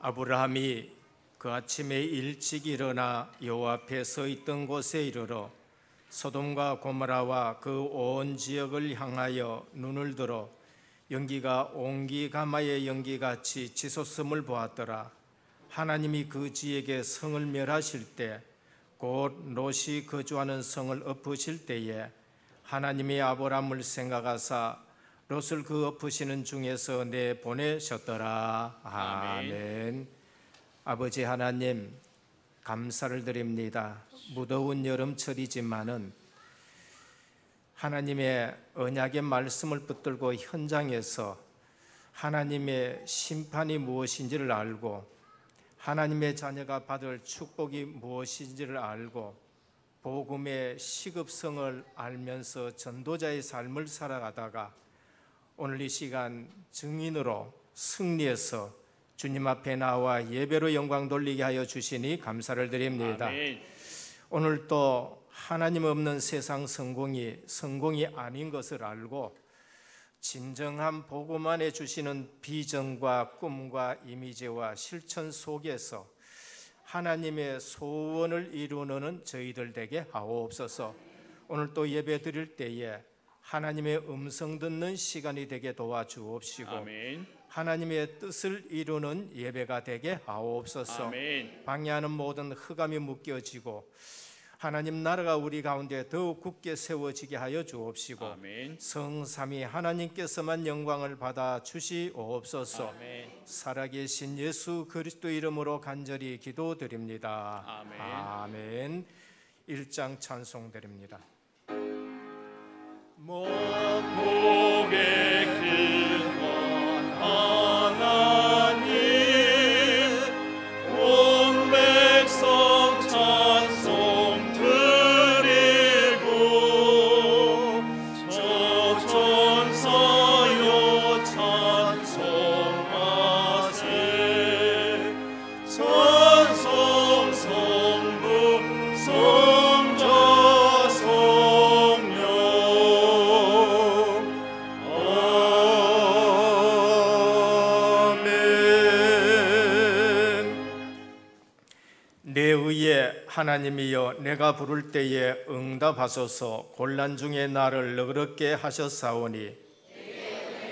아브라함이 그 아침에 일찍 일어나 여호와 앞에 서 있던 곳에 이르러 소돔과 고모라와 그 온 지역을 향하여 눈을 들어 연기가 옹기가마의 연기같이 치솟음을 보았더라. 하나님이 그 지역에 성을 멸하실 때 곧 롯이 거주하는 성을 엎으실 때에 하나님이 아브라함을 생각하사 롯을 그 엎으시는 중에서 내보내셨더라. 아멘. 아버지 하나님, 감사를 드립니다. 무더운 여름철이지만은 하나님의 언약의 말씀을 붙들고 현장에서 하나님의 심판이 무엇인지를 알고 하나님의 자녀가 받을 축복이 무엇인지를 알고 복음의 시급성을 알면서 전도자의 삶을 살아가다가 오늘 이 시간 증인으로 승리해서 주님 앞에 나와 예배로 영광 돌리게 하여 주시니 감사를 드립니다. 아멘. 오늘 또 하나님 없는 세상 성공이 아닌 것을 알고 진정한 복음 안에 주시는 비전과 꿈과 이미지와 실천 속에서 하나님의 소원을 이루는 저희들 되게 하옵소서. 오늘 또 예배 드릴 때에 하나님의 음성 듣는 시간이 되게 도와주옵시고 아멘. 하나님의 뜻을 이루는 예배가 되게 하옵소서. 아멘. 방해하는 모든 흑암이 묶여지고 하나님 나라가 우리 가운데 더욱 굳게 세워지게 하여 주옵시고 아멘. 성삼위 하나님께서만 영광을 받아 주시옵소서. 아멘. 살아계신 예수 그리스도 이름으로 간절히 기도드립니다. 아멘. 아멘. 1장 찬송 드립니다. 목에 근원 하나님 온 백성 찬송 드리고 저 천사여 찬송하세 내 의에 하나님이여 내가 부를 때에 응답하소서. 곤란 중에 나를 너그럽게 하셨사오니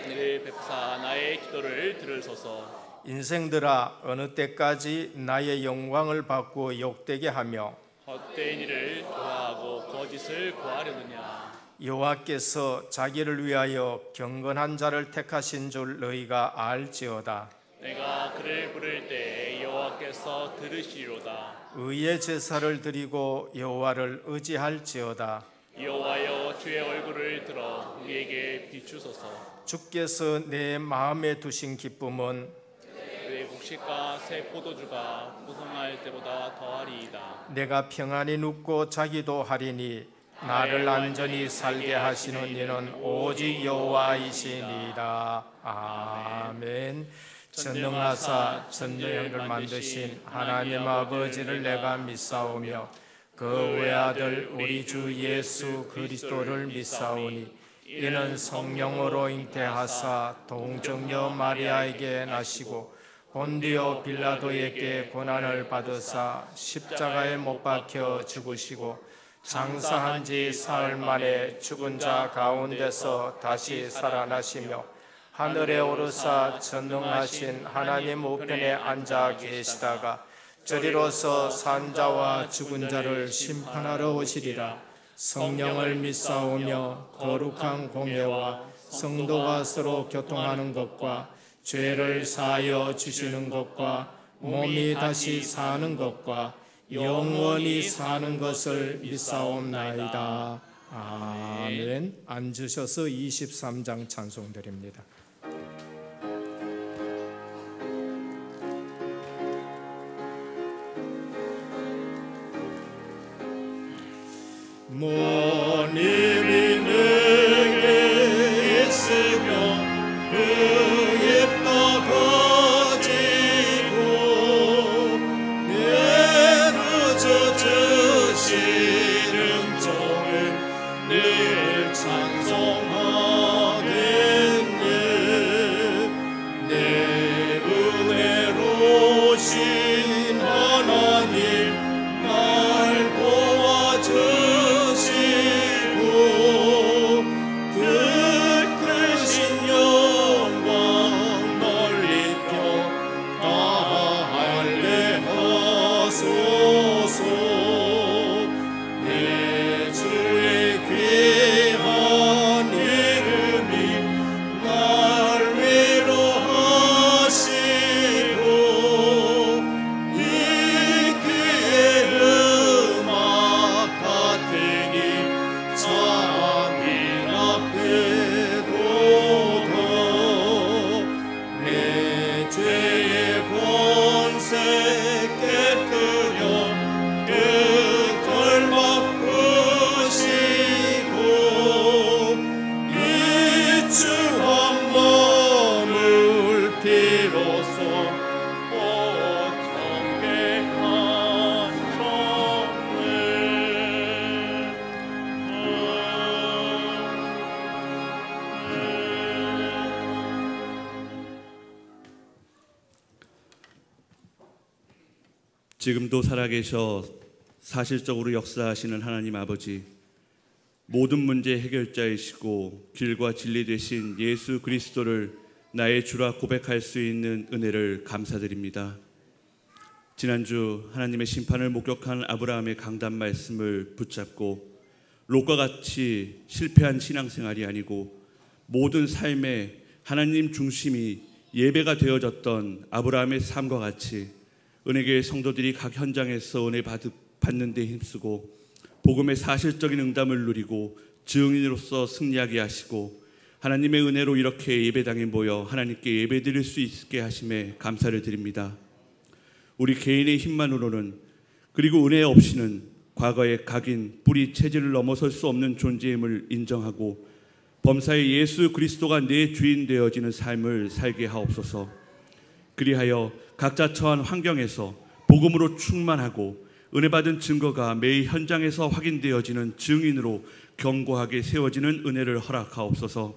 은혜를 베푸사 나의 기도를 들으소서. 인생들아 어느 때까지 나의 영광을 받고 욕되게 하며 헛된 일을 좋아하고 거짓을 구하려느냐. 여호와께서 자기를 위하여 경건한 자를 택하신 줄 너희가 알지어다. 내가 그를 부를 때 여호와께서 들으시리로다. 의의 제사를 드리고 여호와를 의지할지어다. 여호와여 주의 얼굴을 들어 우리에게 비추소서. 주께서 내 마음에 두신 기쁨은 내 곡식과 새 포도주가 무성할 때보다 더하리이다. 내가 평안히 눕고 자기도 하리니 나를 안전히 살게 하시는 이는 오직 여호와이시니이다. 아멘. 전능하사 전능을 만드신 하나님 아버지를 내가 믿사오며 그 외아들 우리 주 예수 그리스도를 믿사오니 이는 성령으로 잉태하사 동정녀 마리아에게 나시고 본디오 빌라도에게 고난을 받으사 십자가에 못 박혀 죽으시고 장사한 지 사흘 만에 죽은 자 가운데서 다시 살아나시며 하늘에 오르사 전능하신 하나님 우편에 앉아 계시다가 저리로서 산자와 죽은 자를 심판하러 오시리라. 성령을 믿사오며 거룩한 공예와 성도가 서로 교통하는 것과 죄를 사하여 주시는 것과 몸이 다시 사는 것과 영원히 사는 것을 믿사옵나이다. 아멘. 앉으셔서 23장 찬송 드립니다. 모님이 내게 있으며 그 입 떠가지고 내 늦어지시는 종을 늘 찬송하겠네. 내 은혜로우신 하나님 날 도와주시고 그 크신 영광 널리 펴 나아갈래 하소서. 내 주의 귀한 이름이 날 위로하시고 이 귀의 음악 같으니 참인 앞에도다. 내 죄의 권세 깨뜨려 끝을 바꾸시고 이 주한 몸을 비로소 어떻게 지금도 살아계셔 사실적으로 역사하시는 하나님 아버지, 모든 문제의 해결자이시고 길과 진리 되신 예수 그리스도를 나의 주라 고백할 수 있는 은혜를 감사드립니다. 지난주 하나님의 심판을 목격한 아브라함의 강단 말씀을 붙잡고 롯과 같이 실패한 신앙생활이 아니고 모든 삶에 하나님 중심이 예배가 되어졌던 아브라함의 삶과 같이 은혜교회 성도들이 각 현장에서 은혜 받는 데 힘쓰고 복음의 사실적인 응답을 누리고 증인으로서 승리하게 하시고 하나님의 은혜로 이렇게 예배당에 모여 하나님께 예배드릴 수 있게 하심에 감사를 드립니다. 우리 개인의 힘만으로는 그리고 은혜 없이는 과거의 각인, 뿌리, 체질을 넘어설 수 없는 존재임을 인정하고 범사의 예수 그리스도가 내 주인 되어지는 삶을 살게 하옵소서. 그리하여 각자 처한 환경에서 복음으로 충만하고 은혜받은 증거가 매일 현장에서 확인되어지는 증인으로 견고하게 세워지는 은혜를 허락하옵소서.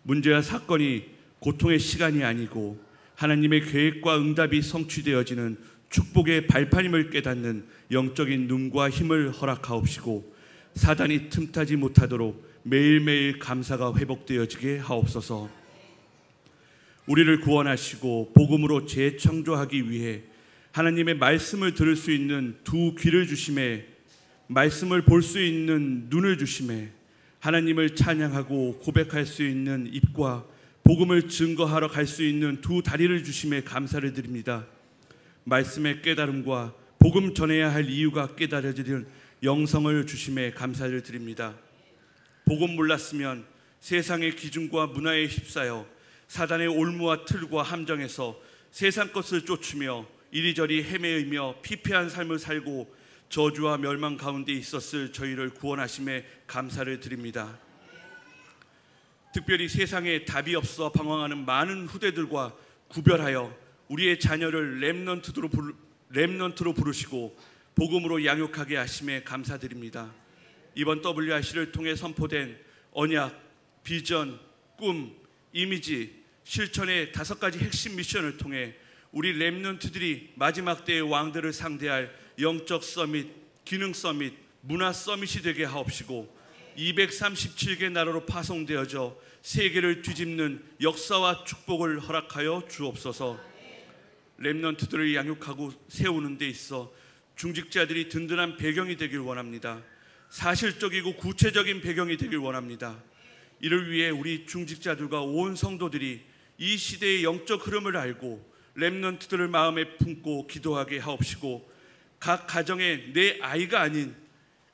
문제와 사건이 고통의 시간이 아니고 하나님의 계획과 응답이 성취되어지는 축복의 발판임을 깨닫는 영적인 눈과 힘을 허락하옵시고 사단이 틈타지 못하도록 매일매일 감사가 회복되어지게 하옵소서. 우리를 구원하시고 복음으로 재창조하기 위해 하나님의 말씀을 들을 수 있는 두 귀를 주심에, 말씀을 볼 수 있는 눈을 주심에, 하나님을 찬양하고 고백할 수 있는 입과 복음을 증거하러 갈 수 있는 두 다리를 주심에 감사를 드립니다. 말씀의 깨달음과 복음 전해야 할 이유가 깨달아지는 영성을 주심에 감사를 드립니다. 복음 몰랐으면 세상의 기준과 문화에 휩싸여 사단의 올무와 틀과 함정에서 세상 것을 쫓으며 이리저리 헤매이며 피폐한 삶을 살고 저주와 멸망 가운데 있었을 저희를 구원하심에 감사를 드립니다. 특별히 세상에 답이 없어 방황하는 많은 후대들과 구별하여 우리의 자녀를 렘넌트로 부르시고 복음으로 양육하게 하심에 감사드립니다. 이번 WRC를 통해 선포된 언약, 비전, 꿈, 이미지, 실천의 5가지 핵심 미션을 통해 우리 렘넌트들이 마지막 때의 왕들을 상대할 영적 서밋, 기능 서밋, 문화 서밋이 되게 하옵시고 237개 나라로 파송되어져 세계를 뒤집는 역사와 축복을 허락하여 주옵소서. 렘넌트들을 양육하고 세우는 데 있어 중직자들이 든든한 배경이 되길 원합니다. 사실적이고 구체적인 배경이 되길 원합니다. 이를 위해 우리 중직자들과 온 성도들이 이 시대의 영적 흐름을 알고 렘넌트들을 마음에 품고 기도하게 하옵시고 각 가정에 내 아이가 아닌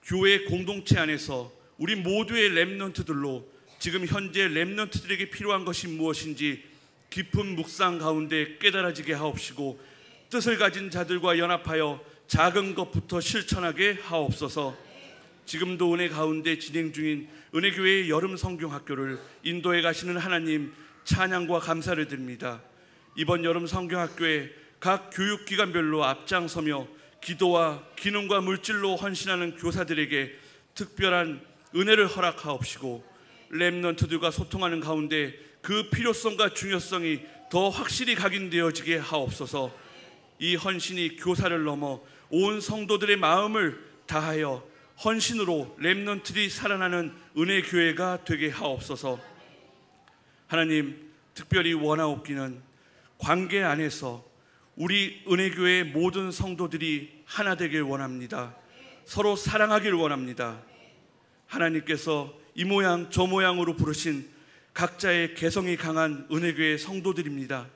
교회 공동체 안에서 우리 모두의 렘넌트들로 지금 현재 렘넌트들에게 필요한 것이 무엇인지 깊은 묵상 가운데 깨달아지게 하옵시고 뜻을 가진 자들과 연합하여 작은 것부터 실천하게 하옵소서. 지금도 은혜 가운데 진행 중인 은혜교회의 여름 성경학교를 인도해 가시는 하나님 찬양과 감사를 드립니다. 이번 여름 성경학교에 각 교육기관별로 앞장서며 기도와 기능과 물질로 헌신하는 교사들에게 특별한 은혜를 허락하옵시고 렘넌트들과 소통하는 가운데 그 필요성과 중요성이 더 확실히 각인되어지게 하옵소서. 이 헌신이 교사를 넘어 온 성도들의 마음을 다하여 헌신으로 렘넌트들이 살아나는 은혜교회가 되게 하옵소서. 하나님, 특별히 원하옵기는 관계 안에서 우리 은혜교회의 모든 성도들이 하나 되길 원합니다. 서로 사랑하길 원합니다. 하나님께서 이 모양 저 모양으로 부르신 각자의 개성이 강한 은혜교회 성도들입니다.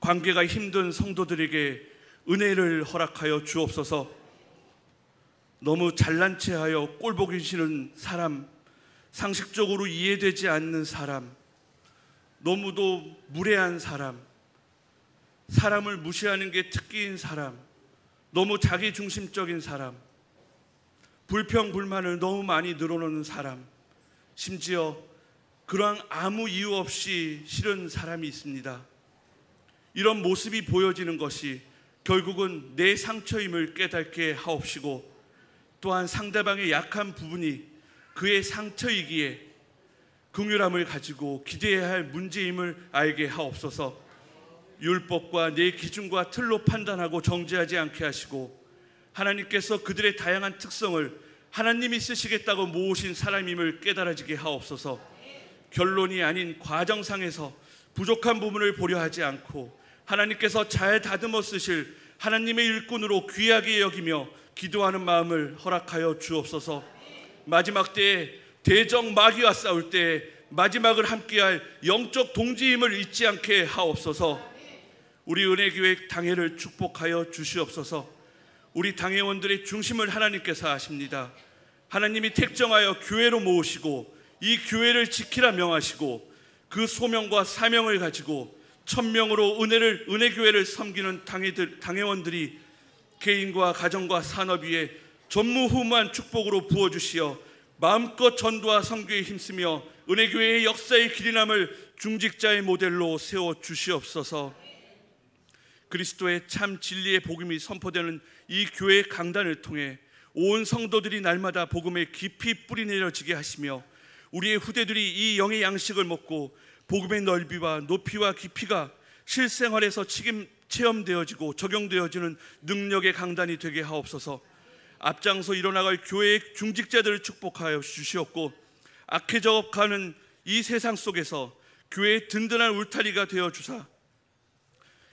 관계가 힘든 성도들에게 은혜를 허락하여 주옵소서. 너무 잘난 체하여 꼴보기 싫은 사람, 상식적으로 이해되지 않는 사람, 너무도 무례한 사람, 사람을 무시하는 게 특기인 사람, 너무 자기중심적인 사람, 불평불만을 너무 많이 늘어놓는 사람, 심지어 그러한 아무 이유 없이 싫은 사람이 있습니다. 이런 모습이 보여지는 것이 결국은 내 상처임을 깨닫게 하옵시고 또한 상대방의 약한 부분이 그의 상처이기에 긍휼함을 가지고 기대해야 할 문제임을 알게 하옵소서. 율법과 내 기준과 틀로 판단하고 정죄하지 않게 하시고 하나님께서 그들의 다양한 특성을 하나님이 쓰시겠다고 모으신 사람임을 깨달아지게 하옵소서. 결론이 아닌 과정상에서 부족한 부분을 보려 하지 않고 하나님께서 잘 다듬어 쓰실 하나님의 일꾼으로 귀하게 여기며 기도하는 마음을 허락하여 주옵소서. 마지막 때에 대적 마귀와 싸울 때 마지막을 함께할 영적 동지임을 잊지 않게 하옵소서. 우리 은혜교회 당회를 축복하여 주시옵소서. 우리 당회원들의 중심을 하나님께서 하십니다. 하나님이 택정하여 교회로 모으시고 이 교회를 지키라 명하시고 그 소명과 사명을 가지고 1000명으로 은혜교회를 섬기는 당회원들이 개인과 가정과 산업 위에 전무후무한 축복으로 부어주시어 마음껏 전도와 선교에 힘쓰며 은혜교회의 역사의 길이남을 중직자의 모델로 세워주시옵소서. 그리스도의 참 진리의 복음이 선포되는 이 교회 강단을 통해 온 성도들이 날마다 복음에 깊이 뿌리 내려지게 하시며 우리의 후대들이 이 영의 양식을 먹고 복음의 넓이와 높이와 깊이가 실생활에서 체험되어지고 적용되어지는 능력의 강단이 되게 하옵소서. 앞장서 일어나갈 교회의 중직자들을 축복하여 주시옵고, 악해져가는 이 세상 속에서 교회의 든든한 울타리가 되어 주사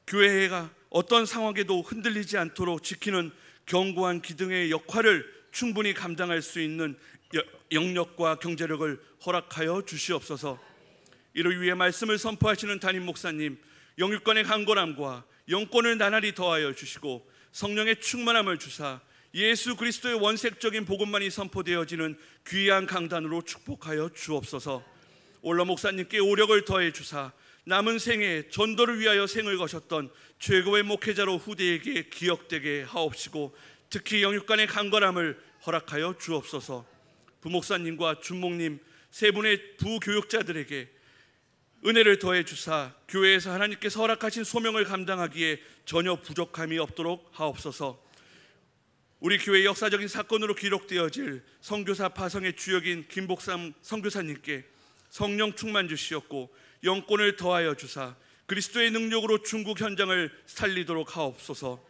교회가 어떤 상황에도 흔들리지 않도록 지키는 견고한 기둥의 역할을 충분히 감당할 수 있는 영역과 경제력을 허락하여 주시옵소서. 이를 위해 말씀을 선포하시는 담임 목사님, 영육간의 강건함과 영권을 나날이 더하여 주시고 성령의 충만함을 주사 예수 그리스도의 원색적인 복음만이 선포되어지는 귀한 강단으로 축복하여 주옵소서. 올라 목사님께 오력을 더해 주사 남은 생에 전도를 위하여 생을 거셨던 최고의 목회자로 후대에게 기억되게 하옵시고, 특히 영육간의 강건함을 허락하여 주옵소서. 부목사님과 준목님 세 분의 부교육자들에게 은혜를 더해 주사 교회에서 하나님께서 허락하신 소명을 감당하기에 전혀 부족함이 없도록 하옵소서. 우리 교회의 역사적인 사건으로 기록되어질 선교사 파송의 주역인 김복삼 선교사님께 성령 충만 주시었고 영권을 더하여 주사 그리스도의 능력으로 중국 현장을 살리도록 하옵소서.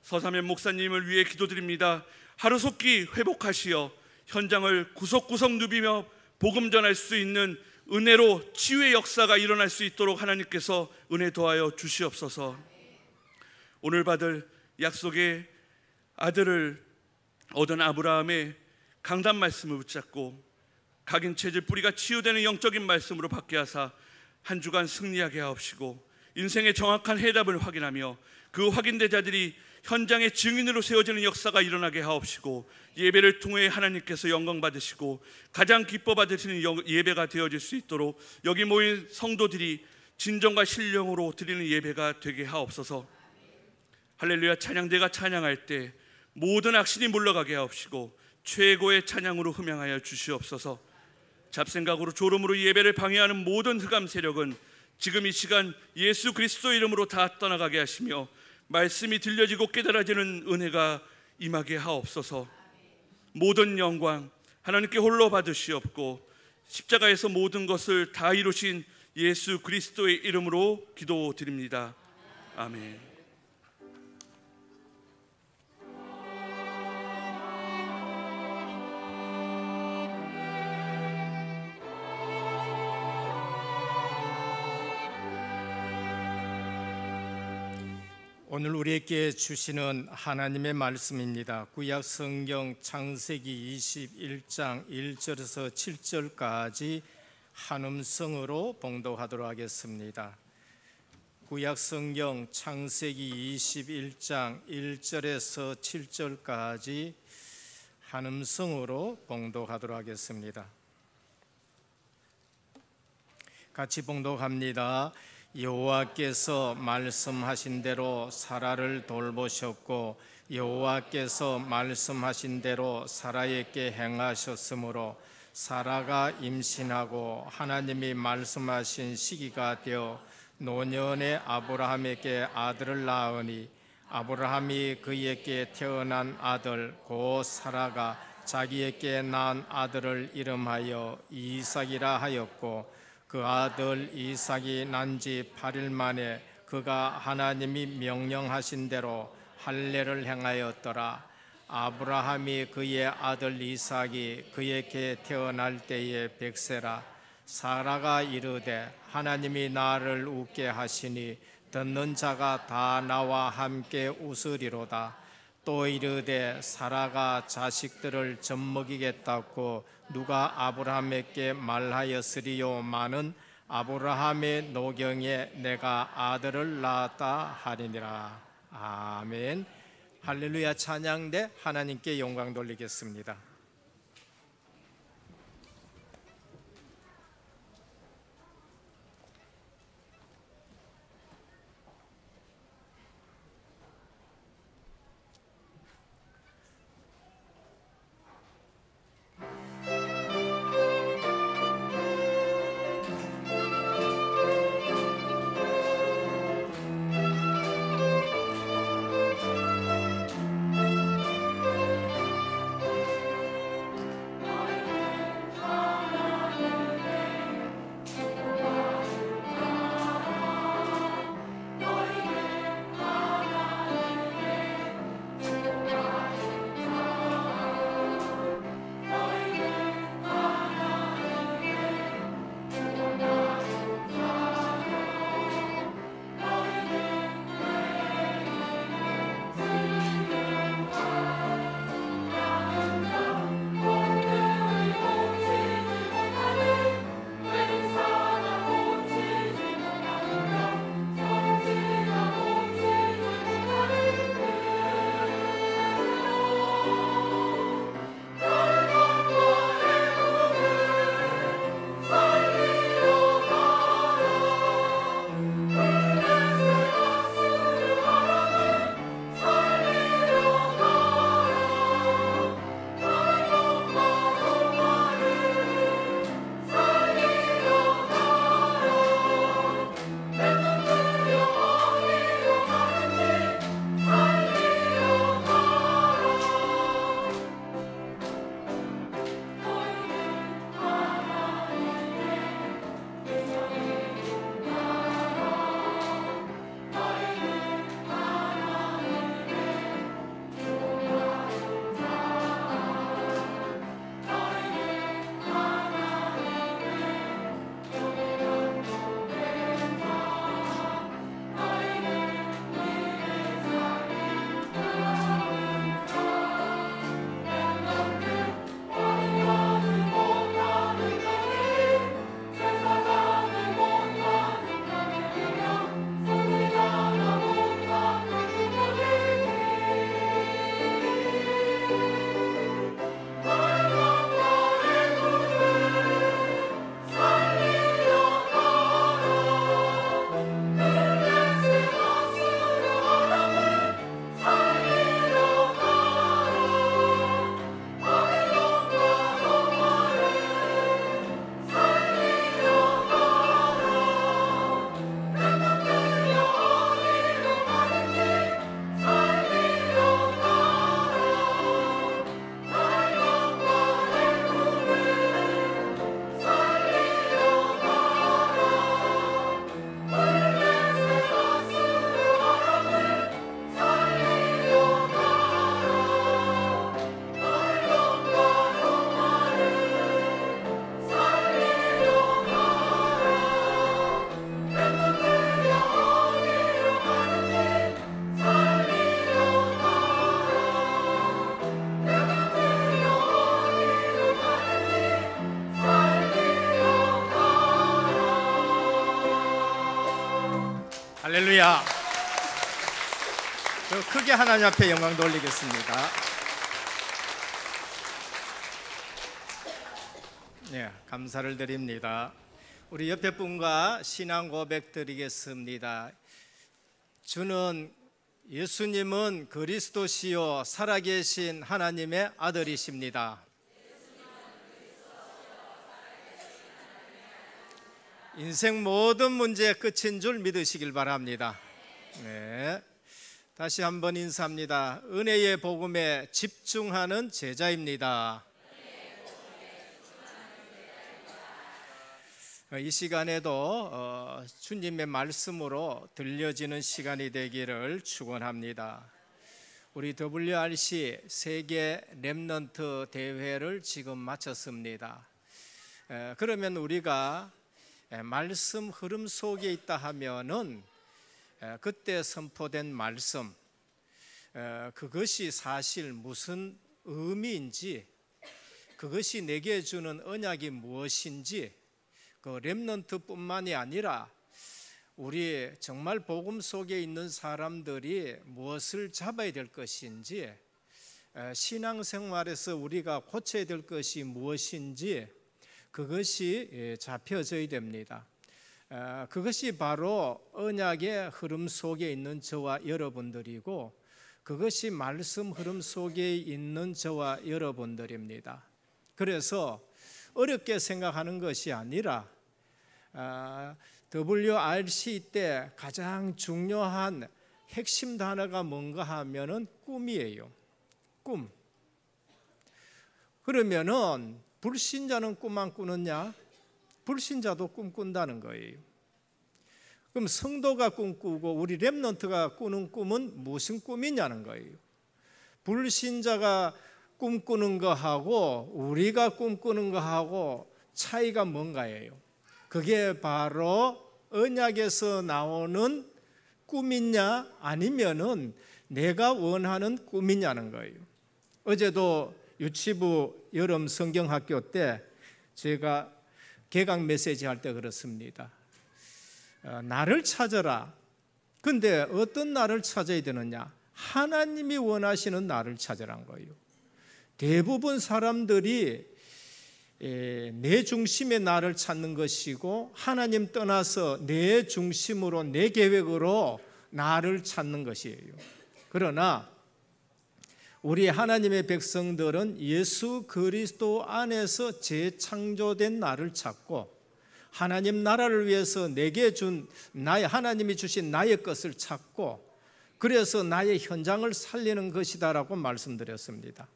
서사면 목사님을 위해 기도드립니다. 하루속히 회복하시어 현장을 구석구석 누비며 복음 전할 수 있는 은혜로 치유의 역사가 일어날 수 있도록 하나님께서 은혜 더하여 주시옵소서. 오늘 받을 약속의 아들을 얻은 아브라함의 강단 말씀을 붙잡고 각인 체질 뿌리가 치유되는 영적인 말씀으로 받게 하사 한 주간 승리하게 하옵시고, 인생의 정확한 해답을 확인하며 그 확인된 자들이 현장의 증인으로 세워지는 역사가 일어나게 하옵시고, 예배를 통해 하나님께서 영광 받으시고 가장 기뻐 받으시는 예배가 되어질 수 있도록 여기 모인 성도들이 진정과 신령으로 드리는 예배가 되게 하옵소서. 할렐루야 찬양대가 찬양할 때 모든 악신이 물러가게 하옵시고 최고의 찬양으로 흠양하여 주시옵소서. 잡생각으로 졸음으로 예배를 방해하는 모든 흑암 세력은 지금 이 시간 예수 그리스도 이름으로 다 떠나가게 하시며 말씀이 들려지고 깨달아지는 은혜가 임하게 하옵소서. 모든 영광 하나님께 홀로 받으시옵고 십자가에서 모든 것을 다 이루신 예수 그리스도의 이름으로 기도드립니다. 아멘. 오늘 우리에게 주시는 하나님의 말씀입니다. 구약 성경 창세기 21장 1절에서 7절까지 한음성으로 봉독하도록 하겠습니다. 구약 성경 창세기 21장 1절에서 7절까지 한음성으로 봉독하도록 하겠습니다. 같이 봉독합니다. 여호와께서 말씀하신 대로 사라를 돌보셨고 여호와께서 말씀하신 대로 사라에게 행하셨으므로 사라가 임신하고 하나님이 말씀하신 시기가 되어 노년의 아브라함에게 아들을 낳으니 아브라함이 그에게 태어난 아들 곧 사라가 자기에게 낳은 아들을 이름하여 이삭이라 하였고 그 아들 이삭이 난 지 8일 만에 그가 하나님이 명령하신 대로 할례를 행하였더라. 아브라함이 그의 아들 이삭이 그에게 태어날 때에 100세라. 사라가 이르되 하나님이 나를 웃게 하시니 듣는 자가 다 나와 함께 웃으리로다. 또 이르되 사라가 자식들을 젖먹이겠다고 누가 아브라함에게 말하였으리요마는 아브라함의 노경에 내가 아들을 낳았다 하리니라. 아멘. 할렐루야 찬양대 하나님께 영광 돌리겠습니다. 할렐루야. 더 크게 하나님 앞에 영광 돌리겠습니다. 네, 감사를 드립니다. 우리 옆에 분과 신앙 고백 드리겠습니다. 예수님은 그리스도시요 살아계신 하나님의 아들이십니다. 인생 모든 문제의 끝인 줄 믿으시길 바랍니다. 네. 다시 한번 인사합니다. 은혜의 복음에 집중하는 제자입니다. 이 시간에도 주님의 말씀으로 들려지는 시간이 되기를 축원합니다. 우리 WRC 세계 렘넌트 대회를 지금 마쳤습니다. 그러면 우리가 말씀 흐름 속에 있다 하면은 그때 선포된 말씀, 그것이 사실 무슨 의미인지, 그것이 내게 주는 언약이 무엇인지, 그 렘넌트뿐만이 아니라 우리 정말 복음 속에 있는 사람들이 무엇을 잡아야 될 것인지, 신앙생활에서 우리가 고쳐야 될 것이 무엇인지 그것이 잡혀져야 됩니다. 그것이 바로 언약의 흐름 속에 있는 저와 여러분들이고, 그것이 말씀 흐름 속에 있는 저와 여러분들입니다. 그래서 어렵게 생각하는 것이 아니라 WRC 때 가장 중요한 핵심 단어가 뭔가 하면은 꿈이에요. 꿈. 그러면은 불신자는 꿈 안 꾸느냐? 불신자도 꿈 꾼다는 거예요. 그럼 성도가 꿈꾸고 우리 렘넌트가 꾸는 꿈은 무슨 꿈이냐는 거예요. 불신자가 꿈꾸는 거하고 우리가 꿈꾸는 거하고 차이가 뭔가예요? 그게 바로 언약에서 나오는 꿈이냐 아니면은 내가 원하는 꿈이냐는 거예요. 어제도 유치부 여름 성경학교 때 제가 개강 메시지 할 때 그렇습니다. 나를 찾아라. 근데 어떤 나를 찾아야 되느냐? 하나님이 원하시는 나를 찾으란 거예요. 대부분 사람들이 내 중심의 나를 찾는 것이고, 하나님 떠나서 내 중심으로 내 계획으로 나를 찾는 것이에요. 그러나 우리 하나님의 백성들은 예수 그리스도 안에서 재창조된 나를 찾고, 하나님 나라를 위해서 내게 준 하나님이 주신 나의 것을 찾고, 그래서 나의 현장을 살리는 것이다라고 말씀드렸습니다.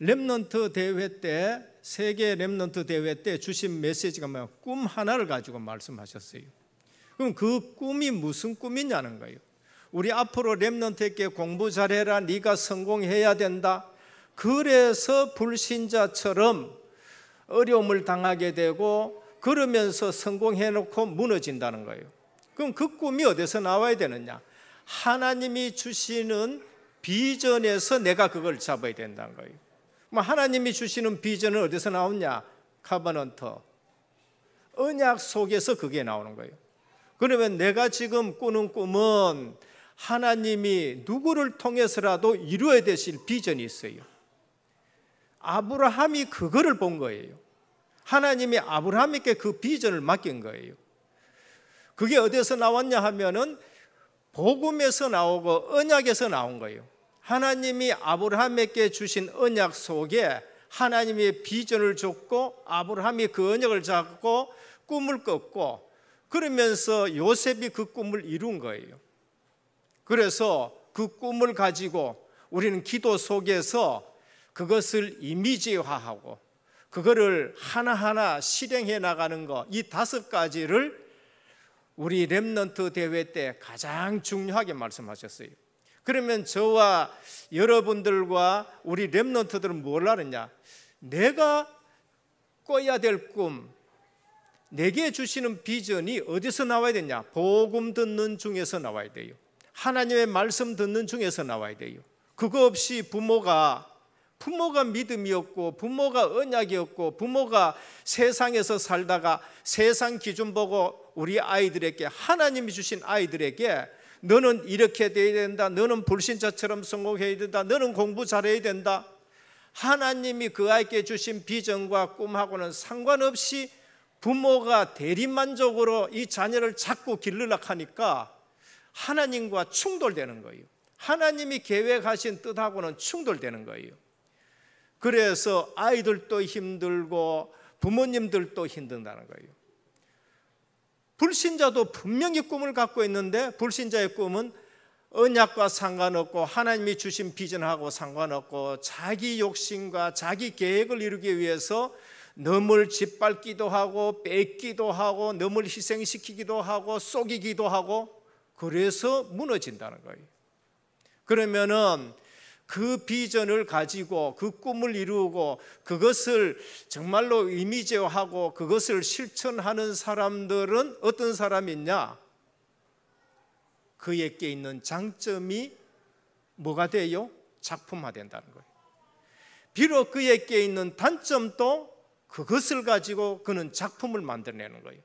렘넌트 대회 때, 세계 렘넌트 대회 때 주신 메시지가 뭐야? 꿈 하나를 가지고 말씀하셨어요. 그럼 그 꿈이 무슨 꿈이냐는 거예요. 우리 앞으로 렘넌트에게 공부 잘해라, 네가 성공해야 된다. 그래서 불신자처럼 어려움을 당하게 되고 그러면서 성공해놓고 무너진다는 거예요. 그럼 그 꿈이 어디서 나와야 되느냐? 하나님이 주시는 비전에서 내가 그걸 잡아야 된다는 거예요. 하나님이 주시는 비전은 어디서 나오냐? 카버넌트, 언약 속에서 그게 나오는 거예요. 그러면 내가 지금 꾸는 꿈은 하나님이 누구를 통해서라도 이루어야 되실 비전이 있어요. 아브라함이 그거를 본 거예요. 하나님이 아브라함에게 그 비전을 맡긴 거예요. 그게 어디서 나왔냐 하면은 복음에서 나오고 언약에서 나온 거예요. 하나님이 아브라함에게 주신 언약 속에 하나님의 비전을 줬고, 아브라함이 그 언약을 잡고 꿈을 꿨고, 그러면서 요셉이 그 꿈을 이룬 거예요. 그래서 그 꿈을 가지고 우리는 기도 속에서 그것을 이미지화하고 그거를 하나하나 실행해 나가는 것, 이 5가지를 우리 렘넌트 대회 때 가장 중요하게 말씀하셨어요. 그러면 저와 여러분들과 우리 렘넌트들은 뭘 하느냐? 내가 꿔야 될 꿈, 내게 주시는 비전이 어디서 나와야 되냐? 복음 듣는 중에서 나와야 돼요. 하나님의 말씀 듣는 중에서 나와야 돼요. 그거 없이 부모가 부모가 믿음이 없고 부모가 언약이 없고 부모가 세상에서 살다가 세상 기준 보고 우리 아이들에게, 하나님이 주신 아이들에게 너는 이렇게 돼야 된다, 너는 불신자처럼 성공해야 된다, 너는 공부 잘해야 된다, 하나님이 그 아이에게 주신 비전과 꿈하고는 상관없이 부모가 대리만족으로 이 자녀를 자꾸 기르려고 하니까 하나님과 충돌되는 거예요. 하나님이 계획하신 뜻하고는 충돌되는 거예요. 그래서 아이들도 힘들고 부모님들도 힘든다는 거예요. 불신자도 분명히 꿈을 갖고 있는데 불신자의 꿈은 언약과 상관없고 하나님이 주신 비전하고 상관없고 자기 욕심과 자기 계획을 이루기 위해서 남을 짓밟기도 하고 뺏기도 하고 남을 희생시키기도 하고 속이기도 하고 그래서 무너진다는 거예요. 그러면은 그 비전을 가지고 그 꿈을 이루고 그것을 정말로 이미지화하고 그것을 실천하는 사람들은 어떤 사람이 있냐? 그에게 있는 장점이 뭐가 돼요? 작품화된다는 거예요. 비록 그에게 있는 단점도 그것을 가지고 그는 작품을 만들어내는 거예요.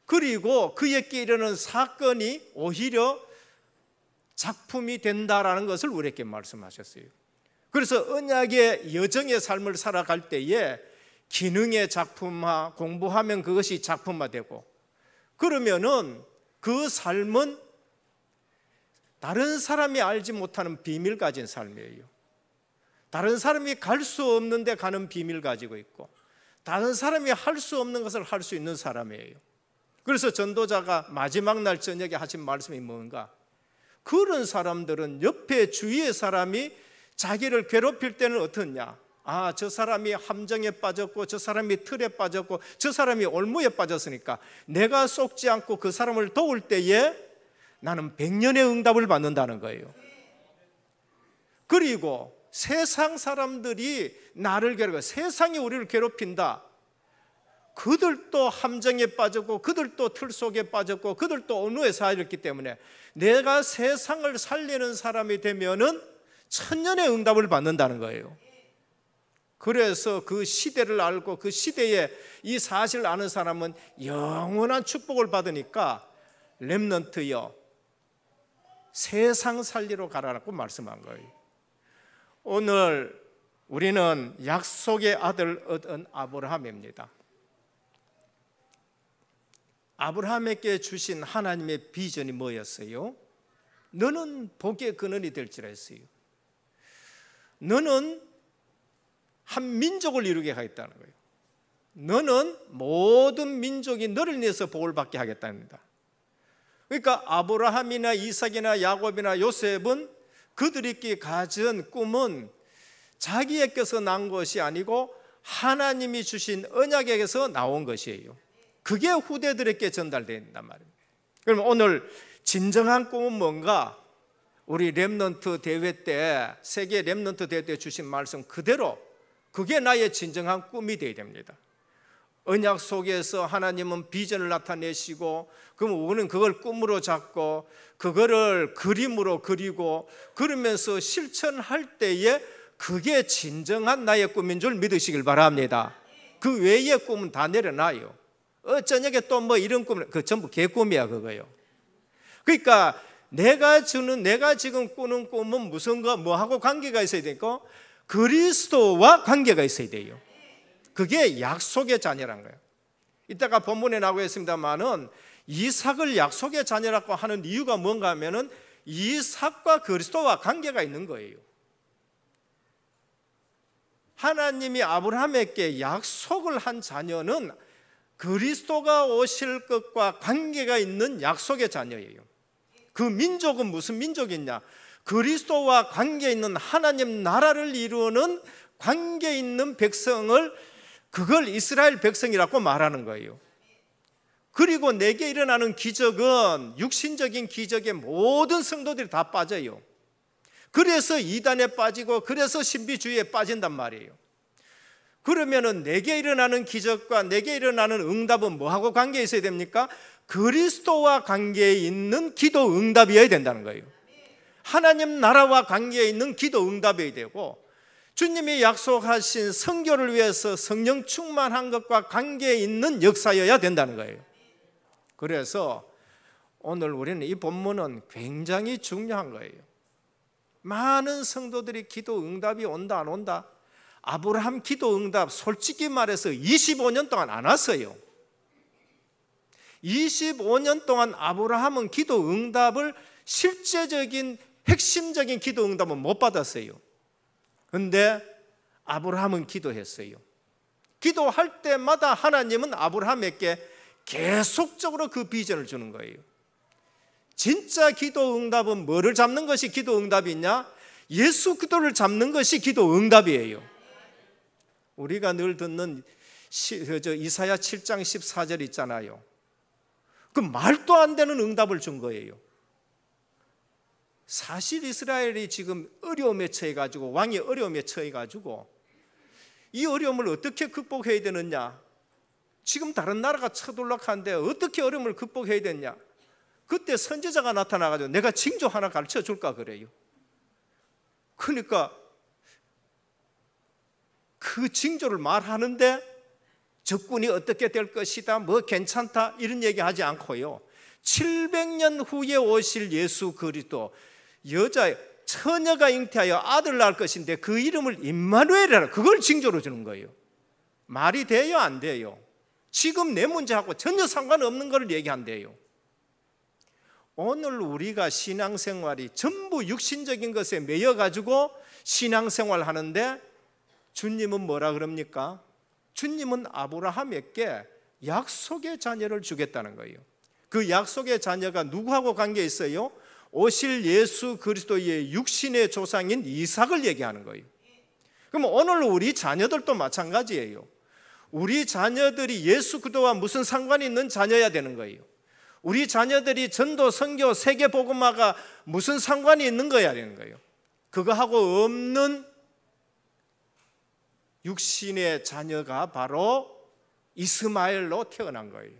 그리고 그에게 일어나는 사건이 오히려 작품이 된다라는 것을 우리에게 말씀하셨어요. 그래서 언약의 여정의 삶을 살아갈 때에 기능의 작품화, 공부하면 그것이 작품화되고, 그러면은 그 삶은 다른 사람이 알지 못하는 비밀 가진 삶이에요. 다른 사람이 갈 수 없는 데 가는 비밀 가지고 있고 다른 사람이 할 수 없는 것을 할 수 있는 사람이에요. 그래서 전도자가 마지막 날 저녁에 하신 말씀이 뭔가? 그런 사람들은 옆에 주위의 사람이 자기를 괴롭힐 때는 어떻냐? 아, 저 사람이 함정에 빠졌고 저 사람이 틀에 빠졌고 저 사람이 올무에 빠졌으니까 내가 속지 않고 그 사람을 도울 때에 나는 100년의 응답을 받는다는 거예요. 그리고 세상 사람들이 나를 괴롭혀, 세상이 우리를 괴롭힌다. 그들도 함정에 빠졌고 그들도 틀 속에 빠졌고 그들도 어느에 살았기 때문에 내가 세상을 살리는 사람이 되면은 천년의 응답을 받는다는 거예요. 그래서 그 시대를 알고 그 시대에 이 사실을 아는 사람은 영원한 축복을 받으니까 렘넌트여 세상 살리러 가라고 말씀한 거예요. 오늘 우리는 약속의 아들 얻은 아브라함입니다. 아브라함에게 주신 하나님의 비전이 뭐였어요? 너는 복의 근원이 될지라 했어요. 너는 한 민족을 이루게 하겠다는 거예요. 너는 모든 민족이 너를 위해서 복을 받게 하겠답니다. 그러니까 아브라함이나 이삭이나 야곱이나 요셉은 그들이 가진 꿈은 자기에게서 난 것이 아니고 하나님이 주신 언약에게서 나온 것이에요. 그게 후대들에게 전달된단 말입니다. 그럼 오늘 진정한 꿈은 뭔가? 우리 렘넌트 대회 때, 세계 렘넌트 대회 때 주신 말씀 그대로 그게 나의 진정한 꿈이 되어야 됩니다. 언약 속에서 하나님은 비전을 나타내시고 그럼 우리는 그걸 꿈으로 잡고 그거를 그림으로 그리고 그러면서 실천할 때에 그게 진정한 나의 꿈인 줄 믿으시길 바랍니다. 그 외의 꿈은 다 내려놔요. 저녁에 또 뭐 이런 꿈, 그 전부 개꿈이야 그거요. 그러니까 내가 지금 꾸는 꿈은 무슨 거 뭐하고 관계가 있어야 되고 그리스도와 관계가 있어야 돼요. 그게 약속의 자녀란 거예요. 이따가 본문에 나오고 있습니다만은 이삭을 약속의 자녀라고 하는 이유가 뭔가 하면은 이삭과 그리스도와 관계가 있는 거예요. 하나님이 아브라함에게 약속을 한 자녀는 그리스도가 오실 것과 관계가 있는 약속의 자녀예요. 그 민족은 무슨 민족이냐? 그리스도와 관계 있는 하나님 나라를 이루는 관계 있는 백성을 그걸 이스라엘 백성이라고 말하는 거예요. 그리고 내게 일어나는 기적은 육신적인 기적에 모든 성도들이 다 빠져요. 그래서 이단에 빠지고 그래서 신비주의에 빠진단 말이에요. 그러면은 내게 일어나는 기적과 내게 일어나는 응답은 뭐하고 관계에 있어야 됩니까? 그리스도와 관계에 있는 기도 응답이어야 된다는 거예요. 하나님 나라와 관계에 있는 기도 응답이 되고, 주님이 약속하신 선교를 위해서 성령 충만한 것과 관계에 있는 역사여야 된다는 거예요. 그래서 오늘 우리는 이 본문은 굉장히 중요한 거예요. 많은 성도들이 기도 응답이 온다 안 온다? 아브라함 기도 응답 솔직히 말해서 25년 동안 안 왔어요. 25년 동안 아브라함은 기도 응답을 실제적인 핵심적인 기도 응답은 못 받았어요. 그런데 아브라함은 기도했어요. 기도할 때마다 하나님은 아브라함에게 계속적으로 그 비전을 주는 거예요. 진짜 기도 응답은 뭐를 잡는 것이 기도 응답이냐? 예수 그리스도를 잡는 것이 기도 응답이에요. 우리가 늘 듣는 이사야 7장 14절 있잖아요. 그 말도 안 되는 응답을 준 거예요. 사실 이스라엘이 지금 어려움에 처해가지고, 왕이 어려움에 처해가지고 이 어려움을 어떻게 극복해야 되느냐? 지금 다른 나라가 쳐들락하는데 어떻게 어려움을 극복해야 되냐? 그때 선지자가 나타나가지고 내가 징조 하나 가르쳐 줄까 그래요. 그러니까 그 징조를 말하는데 적군이 어떻게 될 것이다, 뭐 괜찮다 이런 얘기하지 않고요, 700년 후에 오실 예수 그리스도, 여자 처녀가 잉태하여 아들 낳을 것인데 그 이름을 임마누엘이라, 그걸 징조로 주는 거예요. 말이 돼요 안 돼요? 지금 내 문제하고 전혀 상관없는 걸 얘기한대요. 오늘 우리가 신앙생활이 전부 육신적인 것에 매여가지고 신앙생활 하는데, 주님은 뭐라 그럽니까? 주님은 아브라함에게 약속의 자녀를 주겠다는 거예요. 그 약속의 자녀가 누구하고 관계 있어요? 오실 예수 그리스도의 육신의 조상인 이삭을 얘기하는 거예요. 그럼 오늘 우리 자녀들도 마찬가지예요. 우리 자녀들이 예수 그리스도와 무슨 상관이 있는 자녀야 되는 거예요. 우리 자녀들이 전도, 선교, 세계 복음화가 무슨 상관이 있는 거야 되는 거예요. 그거하고 없는 육신의 자녀가 바로 이스마엘로 태어난 거예요.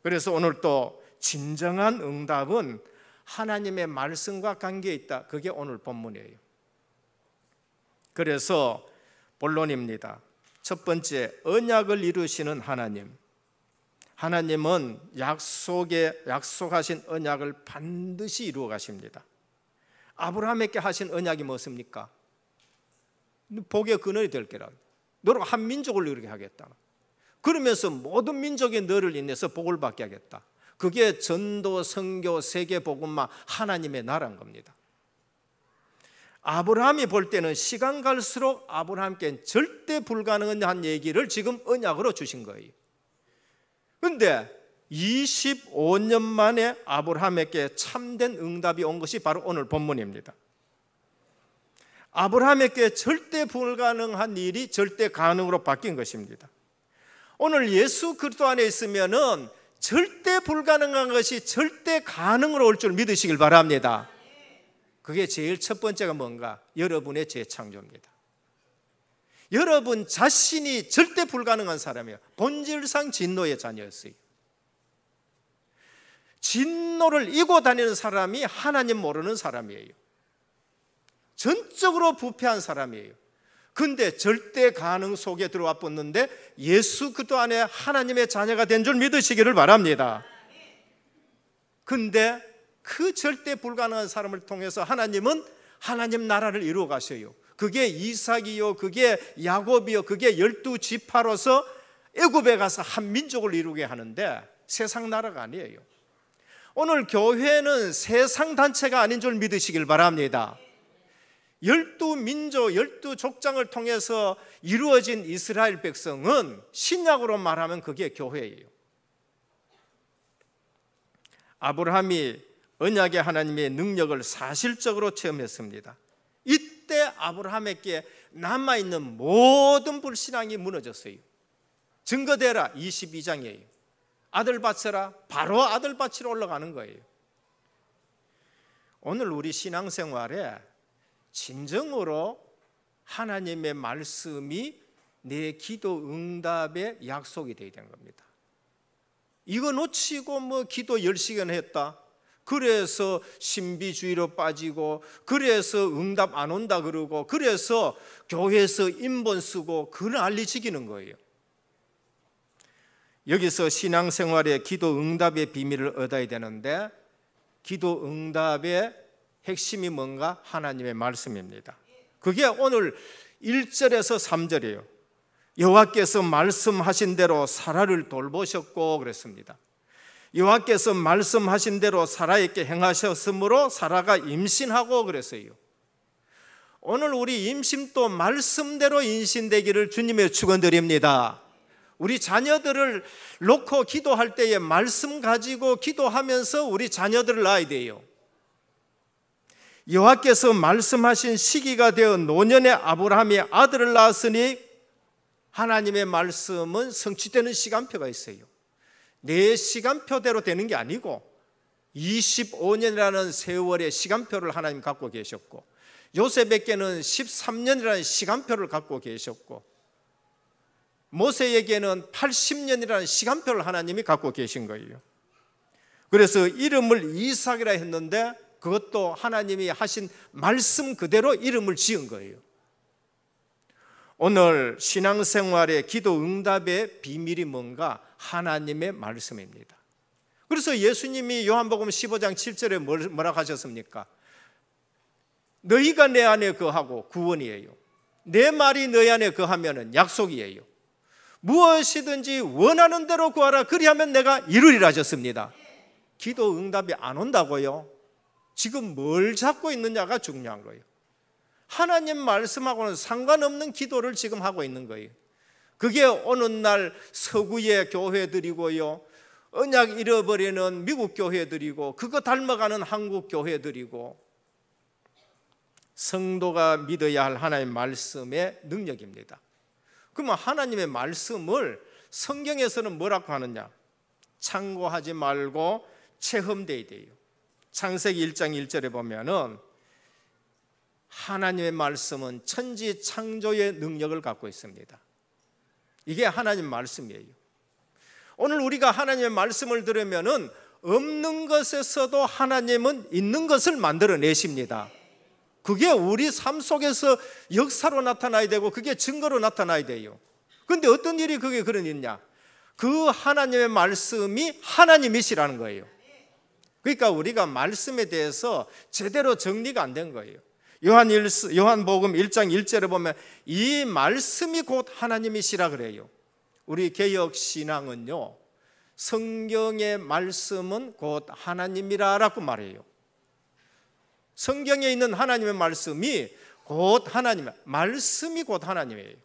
그래서 오늘 또 진정한 응답은 하나님의 말씀과 관계에 있다. 그게 오늘 본문이에요. 그래서 본론입니다. 첫 번째, 언약을 이루시는 하나님. 하나님은 약속하신 언약을 반드시 이루어 가십니다. 아브라함에게 하신 언약이 무엇입니까? 복의 근원이 될 게라. 너로 한 민족을 이루게 하겠다. 그러면서 모든 민족이 너를 인해서 복을 받게 하겠다. 그게 전도, 선교, 세계 복음화, 하나님의 나라인 겁니다. 아브라함이 볼 때는 시간 갈수록 아브라함께 절대 불가능한 얘기를 지금 언약으로 주신 거예요. 그런데 25년 만에 아브라함에게 참된 응답이 온 것이 바로 오늘 본문입니다. 아브라함에게 절대 불가능한 일이 절대 가능으로 바뀐 것입니다. 오늘 예수 그리스도 안에 있으면은 절대 불가능한 것이 절대 가능으로 올 줄 믿으시길 바랍니다. 그게 제일 첫 번째가 뭔가? 여러분의 재창조입니다. 여러분 자신이 절대 불가능한 사람이에요. 본질상 진노의 자녀였어요. 진노를 이고 다니는 사람이 하나님 모르는 사람이에요. 전적으로 부패한 사람이에요. 근데 절대 가능 속에 들어와 붙는데 예수 그리스도 안에 하나님의 자녀가 된 줄 믿으시기를 바랍니다. 근데 그 절대 불가능한 사람을 통해서 하나님은 하나님 나라를 이루어 가셔요. 그게 이삭이요, 그게 야곱이요, 그게 12지파로서 애굽에 가서 한 민족을 이루게 하는데 세상 나라가 아니에요. 오늘 교회는 세상 단체가 아닌 줄 믿으시길 바랍니다. 12민족, 12족장을 통해서 이루어진 이스라엘 백성은 신약으로 말하면 그게 교회예요. 아브라함이 언약의 하나님의 능력을 사실적으로 체험했습니다. 이때 아브라함에게 남아있는 모든 불신앙이 무너졌어요. 증거되라 22장이에요. 아들 바쳐라, 바로 아들 바치러 올라가는 거예요. 오늘 우리 신앙생활에 진정으로 하나님의 말씀이 내 기도 응답의 약속이 되어야 되는 겁니다. 이거 놓치고 뭐 기도 10시간 했다, 그래서 신비주의로 빠지고, 그래서 응답 안 온다 그러고, 그래서 교회에서 인본 쓰고 그 난리치기는 거예요. 여기서 신앙생활의 기도 응답의 비밀을 얻어야 되는데, 기도 응답의 핵심이 뭔가? 하나님의 말씀입니다. 그게 오늘 1절에서 3절이에요. 여호와께서 말씀하신 대로 사라를 돌보셨고 그랬습니다. 여호와께서 말씀하신 대로 사라에게 행하셨으므로 사라가 임신하고 그랬어요. 오늘 우리 임신도 말씀대로 임신되기를 주님의 축원드립니다. 우리 자녀들을 놓고 기도할 때에 말씀 가지고 기도하면서 우리 자녀들을 낳아야 돼요. 여호와께서 말씀하신 시기가 되어 노년의 아브라함이 아들을 낳았으니 하나님의 말씀은 성취되는 시간표가 있어요. 내 시간표대로 되는 게 아니고 25년이라는 세월의 시간표를 하나님 갖고 계셨고, 요셉에게는 13년이라는 시간표를 갖고 계셨고, 모세에게는 80년이라는 시간표를 하나님이 갖고 계신 거예요. 그래서 이름을 이삭이라 했는데 그것도 하나님이 하신 말씀 그대로 이름을 지은 거예요. 오늘 신앙생활의 기도 응답의 비밀이 뭔가? 하나님의 말씀입니다. 그래서 예수님이 요한복음 15장 7절에 뭐라고 하셨습니까? 너희가 내 안에 거하고 구원이에요. 내 말이 너희 안에 거하면 약속이에요. 무엇이든지 원하는 대로 구하라, 그리하면 내가 이루리라 하셨습니다. 기도 응답이 안 온다고요? 지금 뭘 잡고 있느냐가 중요한 거예요. 하나님 말씀하고는 상관없는 기도를 지금 하고 있는 거예요. 그게 오늘날 서구의 교회들이고요, 언약 잃어버리는 미국 교회들이고, 그거 닮아가는 한국 교회들이고, 성도가 믿어야 할 하나님의 말씀의 능력입니다. 그러면 하나님의 말씀을 성경에서는 뭐라고 하느냐? 참고하지 말고 체험돼야 돼요. 창세기 1장 1절에 보면은 하나님의 말씀은 천지 창조의 능력을 갖고 있습니다. 이게 하나님 말씀이에요. 오늘 우리가 하나님의 말씀을 들으면은 없는 것에서도 하나님은 있는 것을 만들어내십니다. 그게 우리 삶 속에서 역사로 나타나야 되고, 그게 증거로 나타나야 돼요. 그런데 어떤 일이 그게 그런 일이냐? 그 하나님의 말씀이 하나님이시라는 거예요. 그러니까 우리가 말씀에 대해서 제대로 정리가 안 된 거예요. 요한복음 1장 1절에 보면 이 말씀이 곧 하나님이시라 그래요. 우리 개역 신앙은요, 성경의 말씀은 곧 하나님이라고 말해요. 성경에 있는 하나님의 말씀이 곧 하나님, 말씀이 곧 하나님이에요.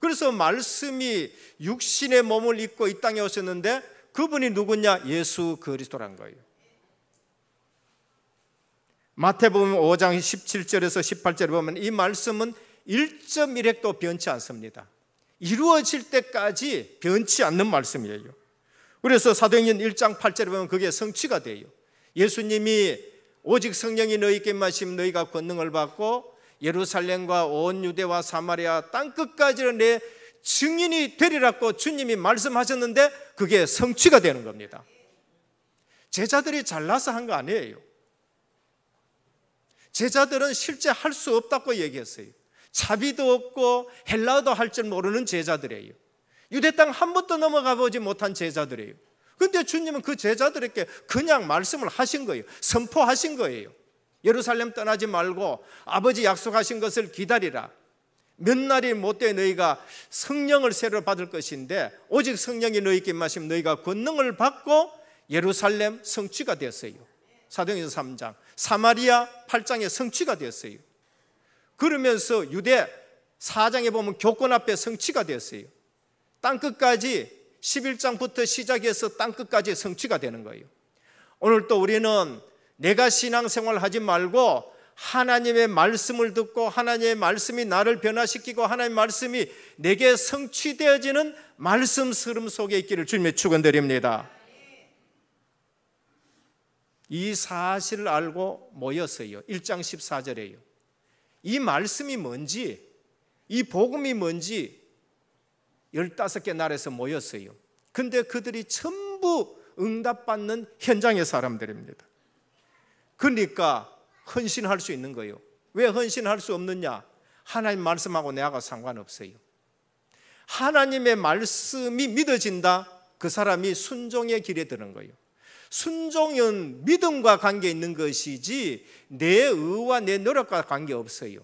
그래서 말씀이 육신의 몸을 입고 이 땅에 오셨는데 그분이 누구냐? 예수 그리스도란 거예요. 마태복음 5장 17절에서 18절에 보면 이 말씀은 1.1획도 변치 않습니다. 이루어질 때까지 변치 않는 말씀이에요. 그래서 사도행전 1장 8절에 보면 그게 성취가 돼요. 예수님이 오직 성령이 너희에게 임하시면 너희가 권능을 받고 예루살렘과 온 유대와 사마리아 땅끝까지 내 증인이 되리라고 주님이 말씀하셨는데 그게 성취가 되는 겁니다. 제자들이 잘나서 한 거 아니에요. 제자들은 실제 할 수 없다고 얘기했어요. 자비도 없고 헬라어도 할 줄 모르는 제자들이에요. 유대 땅 한 번도 넘어가 보지 못한 제자들이에요. 그런데 주님은 그 제자들에게 그냥 말씀을 하신 거예요. 선포하신 거예요. 예루살렘 떠나지 말고 아버지 약속하신 것을 기다리라. 몇 날이 못돼 너희가 성령을 새로 받을 것인데 오직 성령이 너희에게 임하시면 너희가 권능을 받고 예루살렘 성취가 되었어요. 사도행전 3장, 사마리아 8장에 성취가 되었어요. 그러면서 유대 4장에 보면 교권 앞에 성취가 되었어요. 땅끝까지 11장부터 시작해서 땅끝까지 성취가 되는 거예요. 오늘 또 우리는 내가 신앙생활 하지 말고 하나님의 말씀을 듣고 하나님의 말씀이 나를 변화시키고 하나님의 말씀이 내게 성취되어지는 말씀 흐름 속에 있기를 주님의 축원드립니다. 이 사실을 알고 모였어요. 1장 14절에요. 이 말씀이 뭔지, 이 복음이 뭔지 15개 나라에서 모였어요. 근데 그들이 전부 응답받는 현장의 사람들입니다. 그러니까 헌신할 수 있는 거예요. 왜 헌신할 수 없느냐? 하나님 말씀하고 내하고 상관없어요. 하나님의 말씀이 믿어진다, 그 사람이 순종의 길에 드는 거예요. 순종은 믿음과 관계 있는 것이지 내 의와 내 노력과 관계없어요.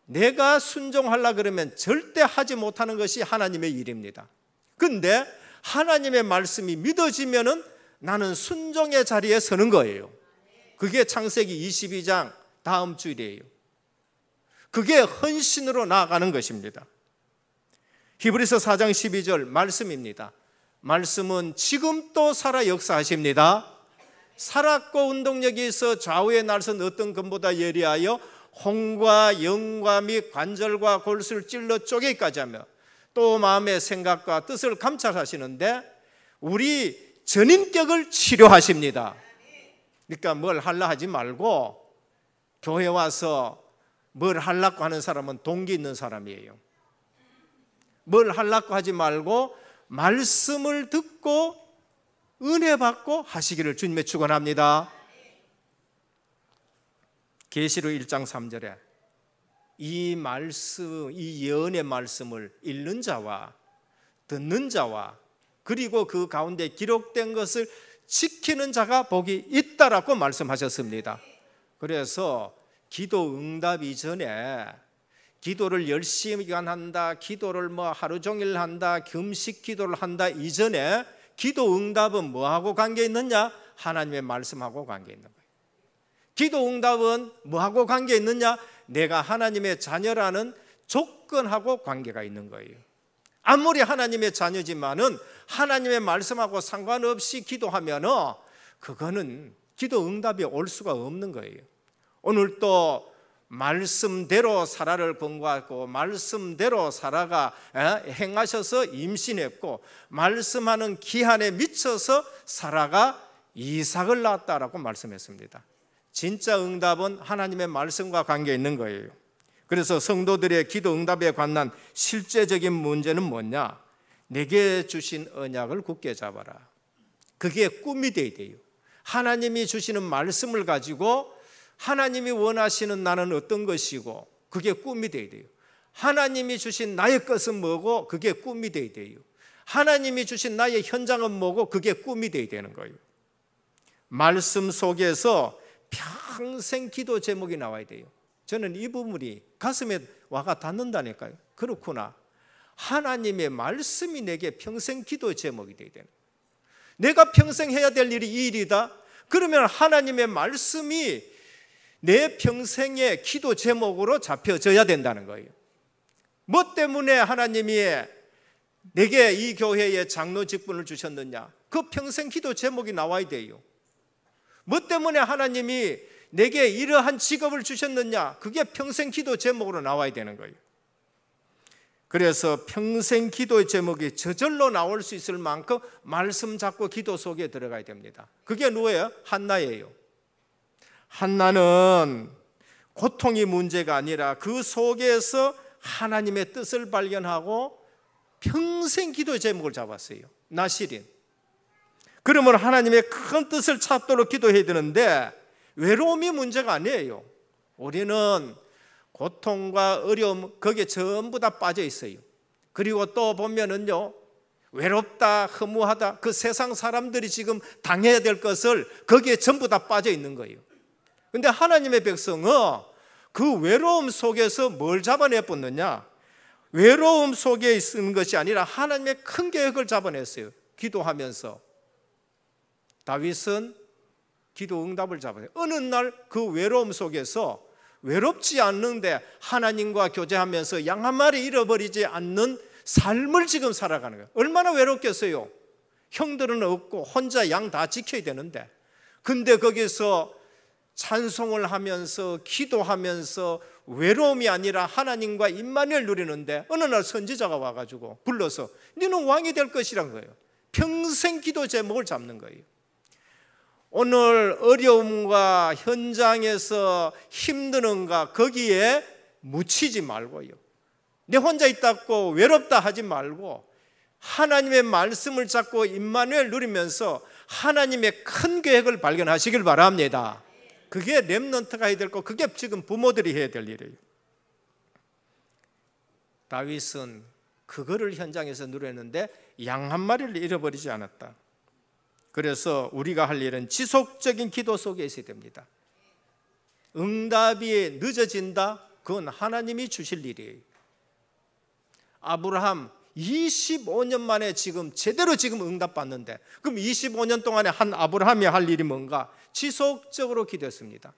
내가 순종하려고 그러면 절대 하지 못하는 것이 하나님의 일입니다. 그런데 하나님의 말씀이 믿어지면은 나는 순종의 자리에 서는 거예요. 그게 창세기 22장 다음 주일이에요. 그게 헌신으로 나아가는 것입니다. 히브리서 4장 12절 말씀입니다. 말씀은 지금도 살아 역사하십니다. 살았고 운동력이 있어 좌우의 날선 어떤 금보다 예리하여 혼과 영과 및 관절과 골수를 찔러 쪼개기까지 하며 또 마음의 생각과 뜻을 감찰하시는데 우리 전인격을 치료하십니다. 그러니까 뭘 하려 하지 말고 교회 와서 뭘 하려고 하는 사람은 동기 있는 사람이에요. 뭘 하려고 하지 말고 말씀을 듣고 은혜 받고 하시기를 주님의 축원합니다. 계시록 1장 3절에 이 말씀, 이 예언의 말씀을 읽는 자와 듣는 자와 그리고 그 가운데 기록된 것을 지키는 자가 복이 있다라고 말씀하셨습니다. 그래서 기도 응답 이전에 기도를 열심히 한다, 기도를 하루 종일 한다, 금식 기도를 한다 이전에 기도 응답은 뭐하고 관계 있느냐? 하나님의 말씀하고 관계 있는 거예요. 기도 응답은 뭐하고 관계 있느냐? 내가 하나님의 자녀라는 조건하고 관계가 있는 거예요. 아무리 하나님의 자녀지만은 하나님의 말씀하고 상관없이 기도하면은 그거는 기도 응답이 올 수가 없는 거예요. 오늘 또 말씀대로 사라를 권고하고 말씀대로 사라가 행하셔서 임신했고 말씀하는 기한에 미쳐서 사라가 이삭을 낳았다라고 말씀했습니다. 진짜 응답은 하나님의 말씀과 관계 있는 거예요. 그래서 성도들의 기도 응답에 관한 실제적인 문제는 뭐냐? 내게 주신 언약을 굳게 잡아라. 그게 꿈이 돼야 돼요. 하나님이 주시는 말씀을 가지고 하나님이 원하시는 나는 어떤 것이고 그게 꿈이 돼야 돼요. 하나님이 주신 나의 것은 뭐고 그게 꿈이 돼야 돼요. 하나님이 주신 나의 현장은 뭐고 그게 꿈이 돼야 되는 거예요. 말씀 속에서 평생 기도 제목이 나와야 돼요. 저는 이 부분이 가슴에 와가 닿는다니까요. 그렇구나. 하나님의 말씀이 내게 평생 기도 제목이 돼야 되는 거예요. 내가 평생 해야 될 일이 이 일이다. 그러면 하나님의 말씀이 내 평생의 기도 제목으로 잡혀져야 된다는 거예요. 뭐 때문에 하나님이 내게 이 교회에 장로 직분을 주셨느냐? 그 평생 기도 제목이 나와야 돼요. 뭐 때문에 하나님이 내게 이러한 직업을 주셨느냐? 그게 평생 기도 제목으로 나와야 되는 거예요. 그래서 평생 기도의 제목이 저절로 나올 수 있을 만큼 말씀 잡고 기도 속에 들어가야 됩니다. 그게 누구예요? 한나예요. 한나는 고통이 문제가 아니라 그 속에서 하나님의 뜻을 발견하고 평생 기도의 제목을 잡았어요. 나실인. 그러면 하나님의 큰 뜻을 찾도록 기도해야 되는데 외로움이 문제가 아니에요. 우리는 고통과 어려움 거기에 전부 다 빠져 있어요. 그리고 또 보면은요, 외롭다, 허무하다, 그 세상 사람들이 지금 당해야 될 것을 거기에 전부 다 빠져 있는 거예요. 근데 하나님의 백성은 그 외로움 속에서 뭘 잡아내었느냐? 외로움 속에 있는 것이 아니라 하나님의 큰 계획을 잡아냈어요. 기도하면서. 다윗은 기도 응답을 잡아요. 어느 날 그 외로움 속에서 외롭지 않는데 하나님과 교제하면서 양 한 마리 잃어버리지 않는 삶을 지금 살아가는 거예요. 얼마나 외롭겠어요. 형들은 없고 혼자 양 다 지켜야 되는데, 근데 거기서 찬송을 하면서 기도하면서 외로움이 아니라 하나님과 임마누엘 누리는데 어느 날 선지자가 와가지고 불러서 너는 왕이 될 것이란 거예요. 평생 기도 제목을 잡는 거예요. 오늘 어려움과 현장에서 힘드는가 거기에 묻히지 말고요, 내 혼자 있다고 외롭다 하지 말고 하나님의 말씀을 잡고 임마누엘 누리면서 하나님의 큰 계획을 발견하시길 바랍니다. 그게 렘넌트가 해야 될 거, 그게 지금 부모들이 해야 될 일이에요. 다윗은 그거를 현장에서 누렸는데 양 한 마리를 잃어버리지 않았다. 그래서 우리가 할 일은 지속적인 기도 속에 있어야 됩니다. 응답이 늦어진다? 그건 하나님이 주실 일이에요. 아브라함 25년 만에 지금 제대로 지금 응답받는데, 그럼 25년 동안에 한 아브라함이 할 일이 뭔가? 지속적으로 기도했습니다.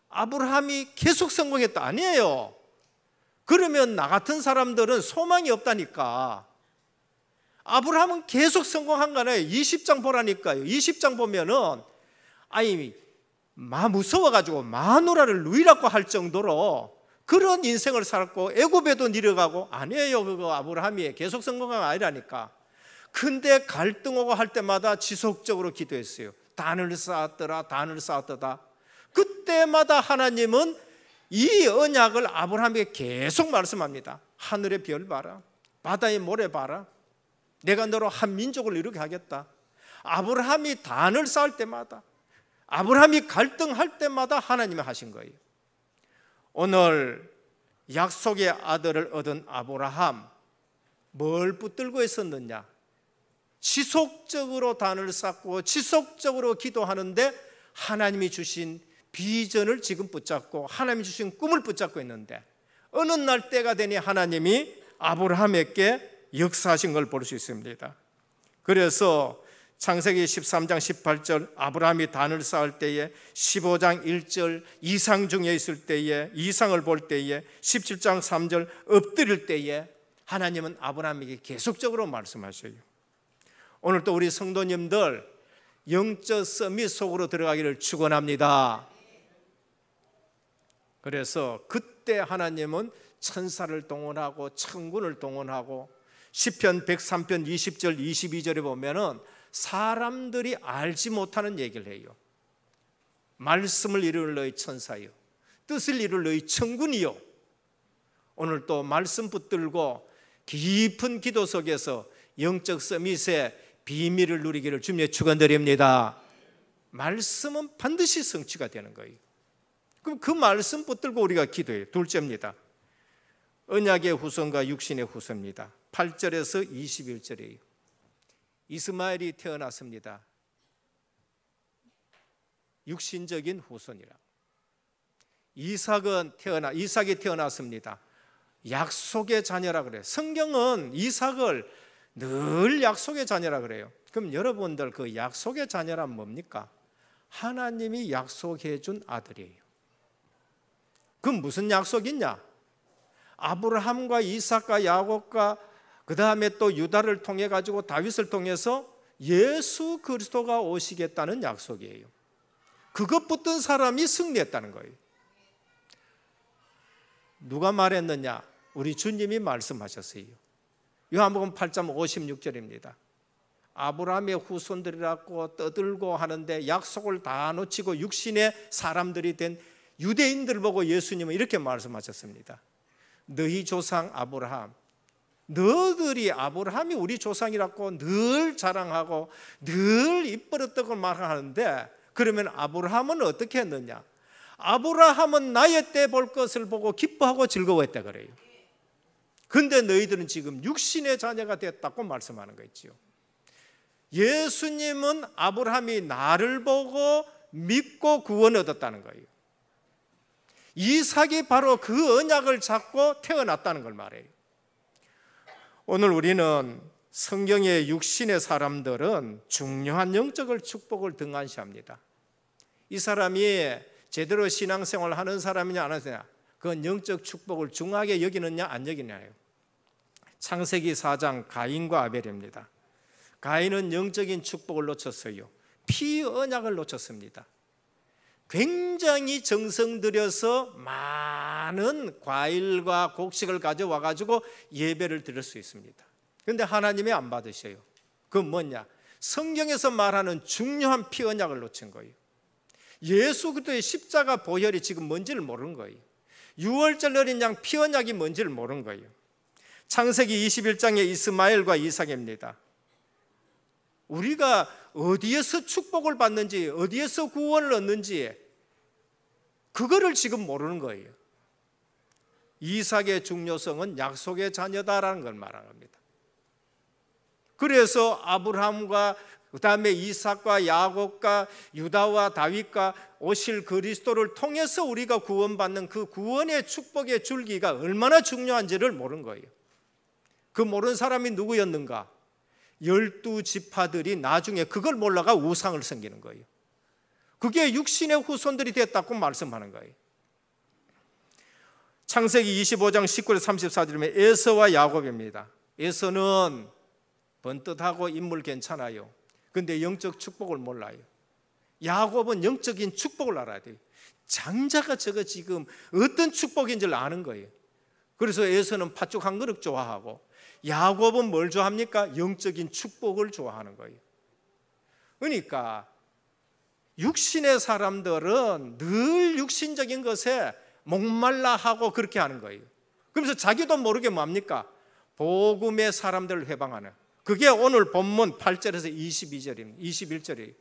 아브라함이 계속 성공했다? 아니에요. 그러면 나 같은 사람들은 소망이 없다니까. 아브라함은 계속 성공한 거네. 20장 보라니까요. 20장 보면은 무서워가지고 마누라를 누이라고 할 정도로 그런 인생을 살았고, 애굽에도 내려가고. 아니에요. 그거 아브라함이 계속 성공한 거 아니라니까. 근데 갈등 오고 할 때마다 지속적으로 기도했어요. 단을 쌓았더라, 단을 쌓았더라. 그때마다 하나님은 이 언약을 아브라함에게 계속 말씀합니다. 하늘의 별 봐라, 바다의 모래 봐라, 내가 너로 한 민족을 이루게 하겠다. 아브라함이 단을 쌓을 때마다, 아브라함이 갈등할 때마다 하나님이 하신 거예요. 오늘 약속의 아들을 얻은 아브라함, 뭘 붙들고 있었느냐? 지속적으로 단을 쌓고 지속적으로 기도하는데 하나님이 주신 비전을 지금 붙잡고 하나님이 주신 꿈을 붙잡고 있는데, 어느 날 때가 되니 하나님이 아브라함에게 역사하신 걸 볼 수 있습니다. 그래서 창세기 13장 18절 아브라함이 단을 쌓을 때에, 15장 1절 이상 중에 있을 때에, 이상을 볼 때에, 17장 3절 엎드릴 때에 하나님은 아브라함에게 계속적으로 말씀하셔요. 오늘 또 우리 성도님들 영적 서밋 속으로 들어가기를 축원합니다. 그래서 그때 하나님은 천사를 동원하고 천군을 동원하고, 시편 103편 20절 22절에 보면은 사람들이 알지 못하는 얘기를 해요. 말씀을 이룰 너희 천사요, 뜻을 이룰 너희 천군이요. 오늘 또 말씀 붙들고 깊은 기도 속에서 영적 서밋의 비밀을 누리기를 주님의 축원드립니다. 말씀은 반드시 성취가 되는 거예요. 그럼 그 말씀 붙들고 우리가 기도해요. 둘째입니다. 언약의 후손과 육신의 후손입니다. 8절에서 21절이에요. 이스마엘이 태어났습니다. 육신적인 후손이라. 이삭이 태어났습니다. 약속의 자녀라 그래요. 성경은 이삭을 늘 약속의 자녀라 그래요. 그럼 여러분들 그 약속의 자녀란 뭡니까? 하나님이 약속해 준 아들이에요. 그럼 무슨 약속이냐? 아브라함과 이삭과 야곱과 그 다음에 또 유다를 통해 가지고 다윗을 통해서 예수 그리스도가 오시겠다는 약속이에요. 그것 붙든 사람이 승리했다는 거예요. 누가 말했느냐? 우리 주님이 말씀하셨어요. 요한복음 8장 56절입니다. 아브라함의 후손들이라고 떠들고 하는데 약속을 다 놓치고 육신의 사람들이 된 유대인들 보고 예수님은 이렇게 말씀하셨습니다. 너희 조상 아브라함, 너들이 아브라함이 우리 조상이라고 늘 자랑하고 늘 입버릇되고 말하는데, 그러면 아브라함은 어떻게 했느냐? 아브라함은 나의 때 볼 것을 보고 기뻐하고 즐거워했다 그래요. 근데 너희들은 지금 육신의 자녀가 됐다고 말씀하는 거 있지요. 예수님은 아브라함이 나를 보고 믿고 구원 얻었다는 거예요. 이삭이 바로 그 언약을 잡고 태어났다는 걸 말해요. 오늘 우리는 성경의 육신의 사람들은 중요한 영적 축복을 등한시합니다. 이 사람이 제대로 신앙생활을 하는 사람이냐 안 하느냐, 그건 영적 축복을 중하게 여기느냐 안 여기느냐예요. 창세기 4장 가인과 아벨입니다. 가인은 영적인 축복을 놓쳤어요. 피 언약을 놓쳤습니다. 굉장히 정성 들여서 많은 과일과 곡식을 가져와 가지고 예배를 드릴 수 있습니다. 그런데 하나님이 안 받으셔요. 그건 뭐냐? 성경에서 말하는 중요한 피 언약을 놓친 거예요. 예수 그리스도의 십자가 보혈이 지금 뭔지를 모르는 거예요. 유월절 어린 양 피 언약이 뭔지를 모르는 거예요. 창세기 21장의 이스마엘과 이삭입니다. 우리가 어디에서 축복을 받는지, 어디에서 구원을 얻는지 그거를 지금 모르는 거예요. 이삭의 중요성은 약속의 자녀다라는 걸 말하는 겁니다. 그래서 아브라함과 그다음에 이삭과 야곱과 유다와 다윗과 오실 그리스도를 통해서 우리가 구원받는 그 구원의 축복의 줄기가 얼마나 중요한지를 모르는 거예요. 그 모르는 사람이 누구였는가? 12지파들이 나중에 그걸 몰라가 우상을 섬기는 거예요. 그게 육신의 후손들이 됐다고 말씀하는 거예요. 창세기 25장 19절 34절이면 에서와 야곱입니다. 에서는 번듯하고 인물 괜찮아요. 근데 영적 축복을 몰라요. 야곱은 영적인 축복을 알아야 돼요. 장자가 저거 지금 어떤 축복인지를 아는 거예요. 그래서 에서는 팥죽 한 그릇 좋아하고 야곱은 뭘 좋아합니까? 영적인 축복을 좋아하는 거예요. 그러니까 육신의 사람들은 늘 육신적인 것에 목말라 하고 그렇게 하는 거예요. 그러면서 자기도 모르게 뭡니까? 복음의 사람들을 회방하는, 그게 오늘 본문 8절에서 22절입니다. 21절이에요.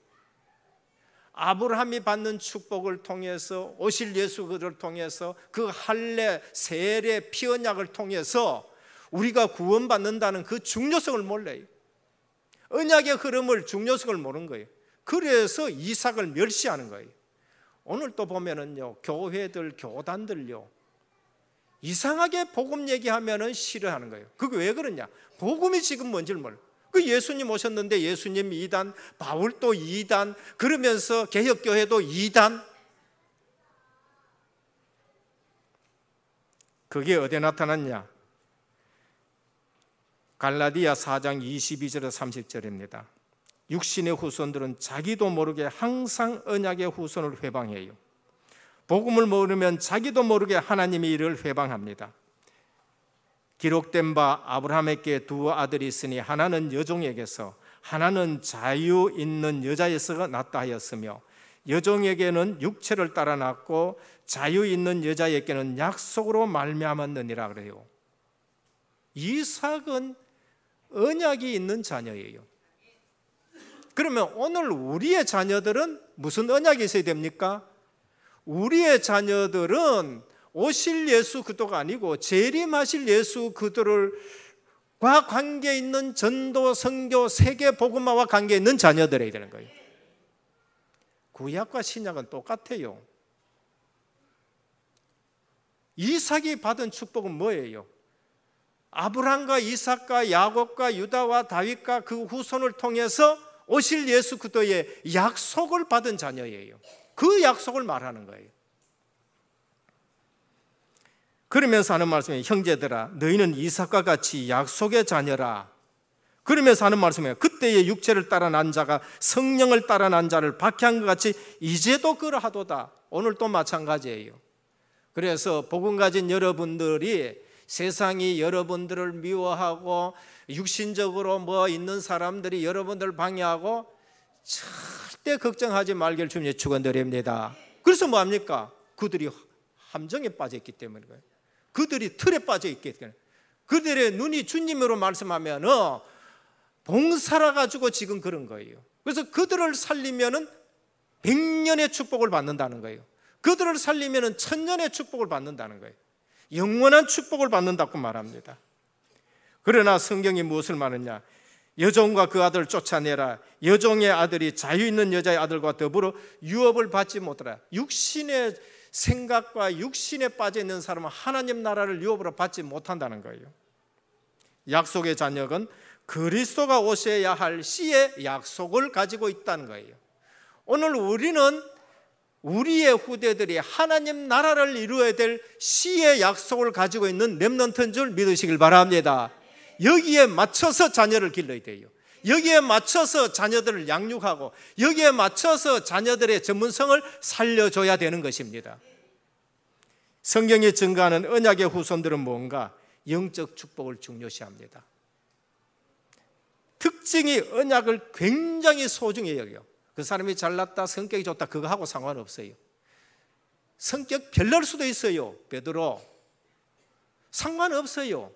아브라함이 받는 축복을 통해서, 오실 예수 그를 통해서, 그 할례, 세례, 피 언약을 통해서 우리가 구원받는다는 그 중요성을 몰라요. 언약의 흐름을, 중요성을 모르는 거예요. 그래서 이삭을 멸시하는 거예요. 오늘 또 보면은요, 교회들, 교단들요, 이상하게 복음 얘기하면은 싫어하는 거예요. 그게 왜 그러냐? 복음이 지금 뭔지를 몰라. 그 예수님 오셨는데 예수님 2단, 바울도 2단, 그러면서 개혁교회도 2단. 그게 어디에 나타났냐? 갈라디아 4장 22절에서 30절입니다. 육신의 후손들은 자기도 모르게 항상 언약의 후손을 회방해요. 복음을 모르면 자기도 모르게 하나님의 일을 회방합니다. 기록된 바 아브라함에게 두 아들이 있으니 하나는 여종에게서 하나는 자유 있는 여자에서 낳다 하였으며 여종에게는 육체를 따라 낳고 자유 있는 여자에게는 약속으로 말미암았느니라 그래요. 이삭은 언약이 있는 자녀예요. 그러면 오늘 우리의 자녀들은 무슨 언약이 있어야 됩니까? 우리의 자녀들은 오실 예수 그리스도가 아니고 재림하실 예수 그리스도와 관계 있는 전도, 선교, 세계 복음화와 관계 있는 자녀들이 되는 거예요. 구약과 신약은 똑같아요. 이삭이 받은 축복은 뭐예요? 아브라함과 이삭과 야곱과 유다와 다윗과 그 후손을 통해서 오실 예수 그리스도의 약속을 받은 자녀예요. 그 약속을 말하는 거예요. 그러면서 하는 말씀이에요. 형제들아, 너희는 이삭과 같이 약속의 자녀라. 그러면서 하는 말씀이에요. 그때의 육체를 따라 난 자가 성령을 따라 난 자를 박해한 것 같이 이제도 그러하도다. 오늘 또 마찬가지예요. 그래서 복음 가진 여러분들이 세상이 여러분들을 미워하고 육신적으로 뭐 있는 사람들이 여러분들을 방해하고 절대 걱정하지 말길 주님 축원드립니다. 그래서 뭐합니까? 그들이 함정에 빠져 있기 때문이에요. 그들이 틀에 빠져 있기 때문에, 그들의 눈이 주님으로 말씀하면 봉사라가지고 지금 그런 거예요. 그래서 그들을 살리면은 100년의 축복을 받는다는 거예요. 그들을 살리면은 1000년의 축복을 받는다는 거예요. 영원한 축복을 받는다고 말합니다. 그러나 성경이 무엇을 말하느냐? 여종과 그 아들을 쫓아내라. 여종의 아들이 자유 있는 여자의 아들과 더불어 유업을 받지 못하라. 육신의 생각과 육신에 빠져 있는 사람은 하나님 나라를 유업으로 받지 못한다는 거예요. 약속의 자녀는 그리스도가 오셔야 할 시의 약속을 가지고 있다는 거예요. 오늘 우리는 우리의 후대들이 하나님 나라를 이루어야 될 시의 약속을 가지고 있는 렘넌트인 줄 믿으시길 바랍니다. 여기에 맞춰서 자녀를 길러야 돼요. 여기에 맞춰서 자녀들을 양육하고 여기에 맞춰서 자녀들의 전문성을 살려줘야 되는 것입니다. 성경이 증거하는 언약의 후손들은 뭔가? 영적 축복을 중요시합니다. 특징이 언약을 굉장히 소중히 여겨요. 그 사람이 잘났다, 성격이 좋다, 그거 하고 상관없어요. 성격 별날 수도 있어요. 베드로 상관없어요.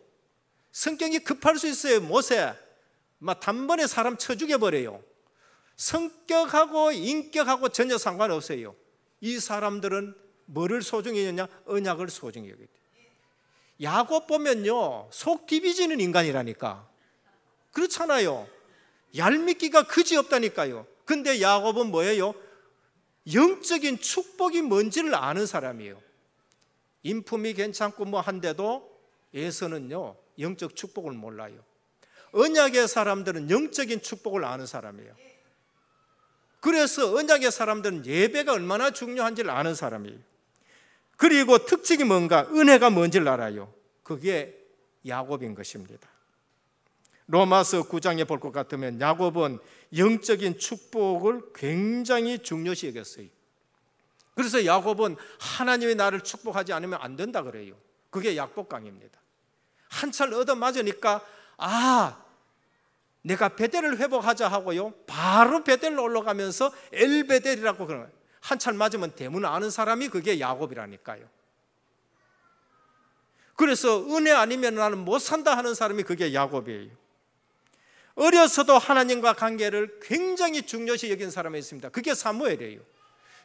성격이 급할 수 있어요. 모세 막 단번에 사람 쳐 죽여버려요. 성격하고 인격하고 전혀 상관없어요. 이 사람들은 뭐를 소중히 여겼냐? 언약을 소중히 여겼대요. 야곱 보면요, 속 디비지는 인간이라니까. 그렇잖아요. 얄밉기가 그지없다니까요. 근데 야곱은 뭐예요? 영적인 축복이 뭔지를 아는 사람이에요. 인품이 괜찮고 뭐 한데도 에서는요, 영적 축복을 몰라요. 언약의 사람들은 영적인 축복을 아는 사람이에요. 그래서 언약의 사람들은 예배가 얼마나 중요한지를 아는 사람이에요. 그리고 특징이 뭔가? 은혜가 뭔지를 알아요. 그게 야곱인 것입니다. 로마서 9장에 볼 것 같으면 야곱은 영적인 축복을 굉장히 중요시 여겼어요. 그래서 야곱은 하나님이 나를 축복하지 않으면 안 된다 그래요. 그게 약복강입니다. 한철 얻어맞으니까 내가 베델을 회복하자 하고요, 바로 베델로 올라가면서 엘베델이라고 그러는 거예요. 한철 맞으면 대문 아는 사람이 그게 야곱이라니까요. 그래서 은혜 아니면 나는 못 산다 하는 사람이 그게 야곱이에요. 어려서도 하나님과 관계를 굉장히 중요시 여긴 사람이 있습니다. 그게 사무엘이에요.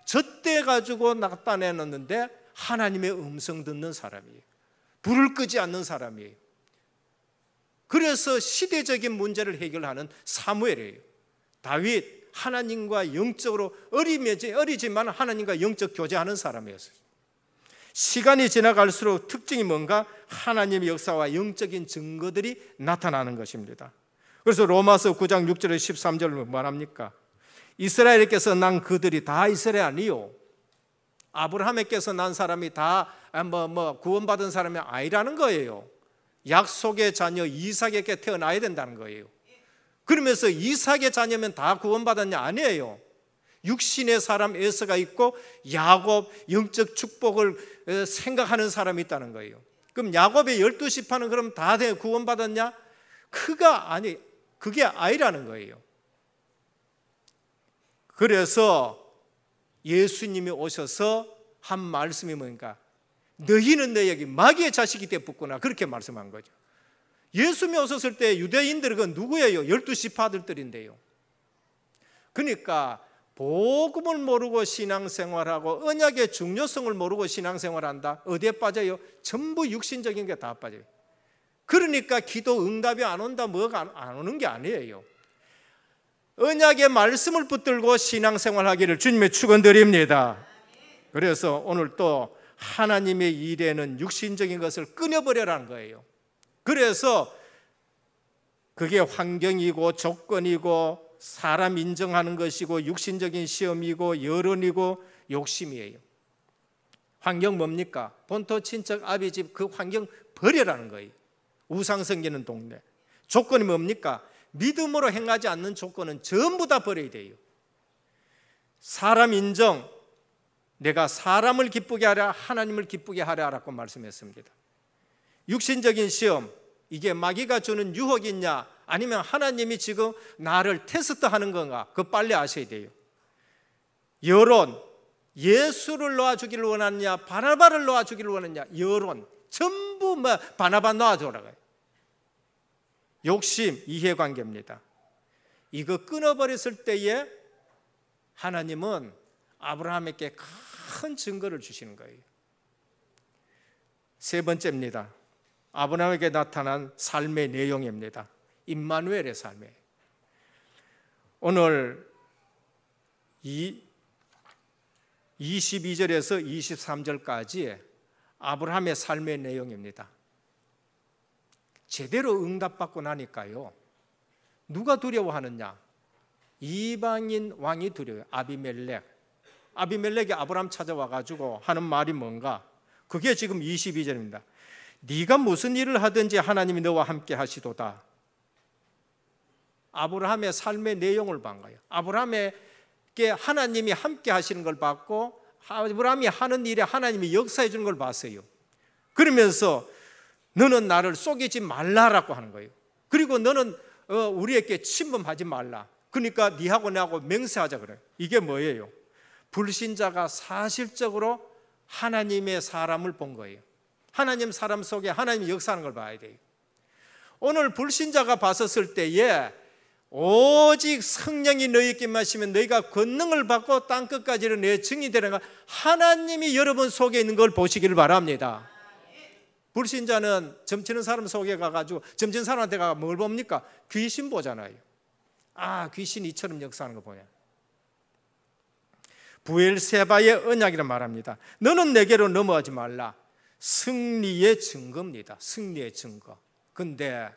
젖대 가지고 나타내놨는데 하나님의 음성 듣는 사람이에요. 불을 끄지 않는 사람이에요. 그래서 시대적인 문제를 해결하는 사무엘이에요. 다윗, 하나님과 영적으로 어리지만 하나님과 영적 교제하는 사람이었어요. 시간이 지나갈수록 특징이 뭔가? 하나님의 역사와 영적인 증거들이 나타나는 것입니다. 그래서 로마서 9장 6절에 13절을 말합니까? 이스라엘께서 난 그들이 다 이스라엘 아니요, 아브라함에게서 난 사람이 다 구원받은 사람이 아니라는 거예요. 약속의 자녀 이삭에게 태어나야 된다는 거예요. 그러면서 이삭의 자녀면 다 구원받았냐? 아니에요. 육신의 사람 에서가 있고 야곱 영적 축복을 생각하는 사람이 있다는 거예요. 그럼 야곱의 12지파는 그럼 다 구원받았냐? 그게 아니라는 거예요. 그래서 예수님이 오셔서 한 말씀이 뭔가? 너희는 너에게 마귀의 자식이 되었구나, 그렇게 말씀한 거죠. 예수님이 오셨을 때 유대인들은 그건 누구예요? 12지파들인데요. 그러니까 복음을 모르고 신앙생활하고 언약의 중요성을 모르고 신앙생활한다? 어디에 빠져요? 전부 육신적인 게 다 빠져요. 그러니까 기도 응답이 안 온다, 뭐가 안 오는 게 아니에요. 언약의 말씀을 붙들고 신앙생활하기를 주님의 축원드립니다. 그래서 오늘 또 하나님의 일에는 육신적인 것을 끊어버려라는 거예요. 그래서 그게 환경이고 조건이고 사람 인정하는 것이고 육신적인 시험이고 여론이고 욕심이에요. 환경 뭡니까? 본토 친척 아비 집 그 환경 버려라는 거예요. 우상 섬기는 동네. 조건이 뭡니까? 믿음으로 행하지 않는 조건은 전부 다 버려야 돼요. 사람 인정, 내가 사람을 기쁘게 하라, 하나님을 기쁘게 하라라고 말씀했습니다. 육신적인 시험, 이게 마귀가 주는 유혹이냐 아니면 하나님이 지금 나를 테스트하는 건가? 그거 빨리 아셔야 돼요. 여론, 예수를 놓아주기를 원하느냐 바나바를 놓아주기를 원하느냐, 여론 전부 바나바 놓아줘라고요. 욕심, 이해관계입니다. 이거 끊어버렸을 때에 하나님은 아브라함에게 큰 증거를 주시는 거예요. 세 번째입니다. 아브라함에게 나타난 삶의 내용입니다. 임마누엘의 삶이에요. 오늘 22절에서 23절까지 아브라함의 삶의 내용입니다. 제대로 응답받고 나니까요, 누가 두려워하느냐? 이방인 왕이 두려워요. 아비멜렉이 아브라함 찾아와가지고 하는 말이 뭔가? 그게 지금 22절입니다. 네가 무슨 일을 하든지 하나님이 너와 함께 하시도다. 아브라함의 삶의 내용을 본 거예요. 아브라함에게 하나님이 함께 하시는 걸 봤고 아브라함이 하는 일에 하나님이 역사해 주는 걸 봤어요. 그러면서 너는 나를 속이지 말라라고 하는 거예요. 그리고 너는 우리에게 침범하지 말라. 그러니까 네하고 나하고 맹세하자 그래요. 이게 뭐예요? 불신자가 사실적으로 하나님의 사람을 본 거예요. 하나님 사람 속에 하나님이 역사하는 걸 봐야 돼요. 오늘 불신자가 봤었을 때에 오직 성령이 너희에게 임하시면 너희가 권능을 받고 땅끝까지 내 증인이 되는가. 하나님이 여러분 속에 있는 걸 보시기를 바랍니다. 불신자는 점치는 사람 속에 가가지고 점치는 사람한테 가서 뭘 봅니까? 귀신 보잖아요. 귀신이 이처럼 역사하는 거 보냐. 부엘세바의 언약이라 말합니다. 너는 내게로 넘어가지 말라. 승리의 증거입니다. 승리의 증거. 근데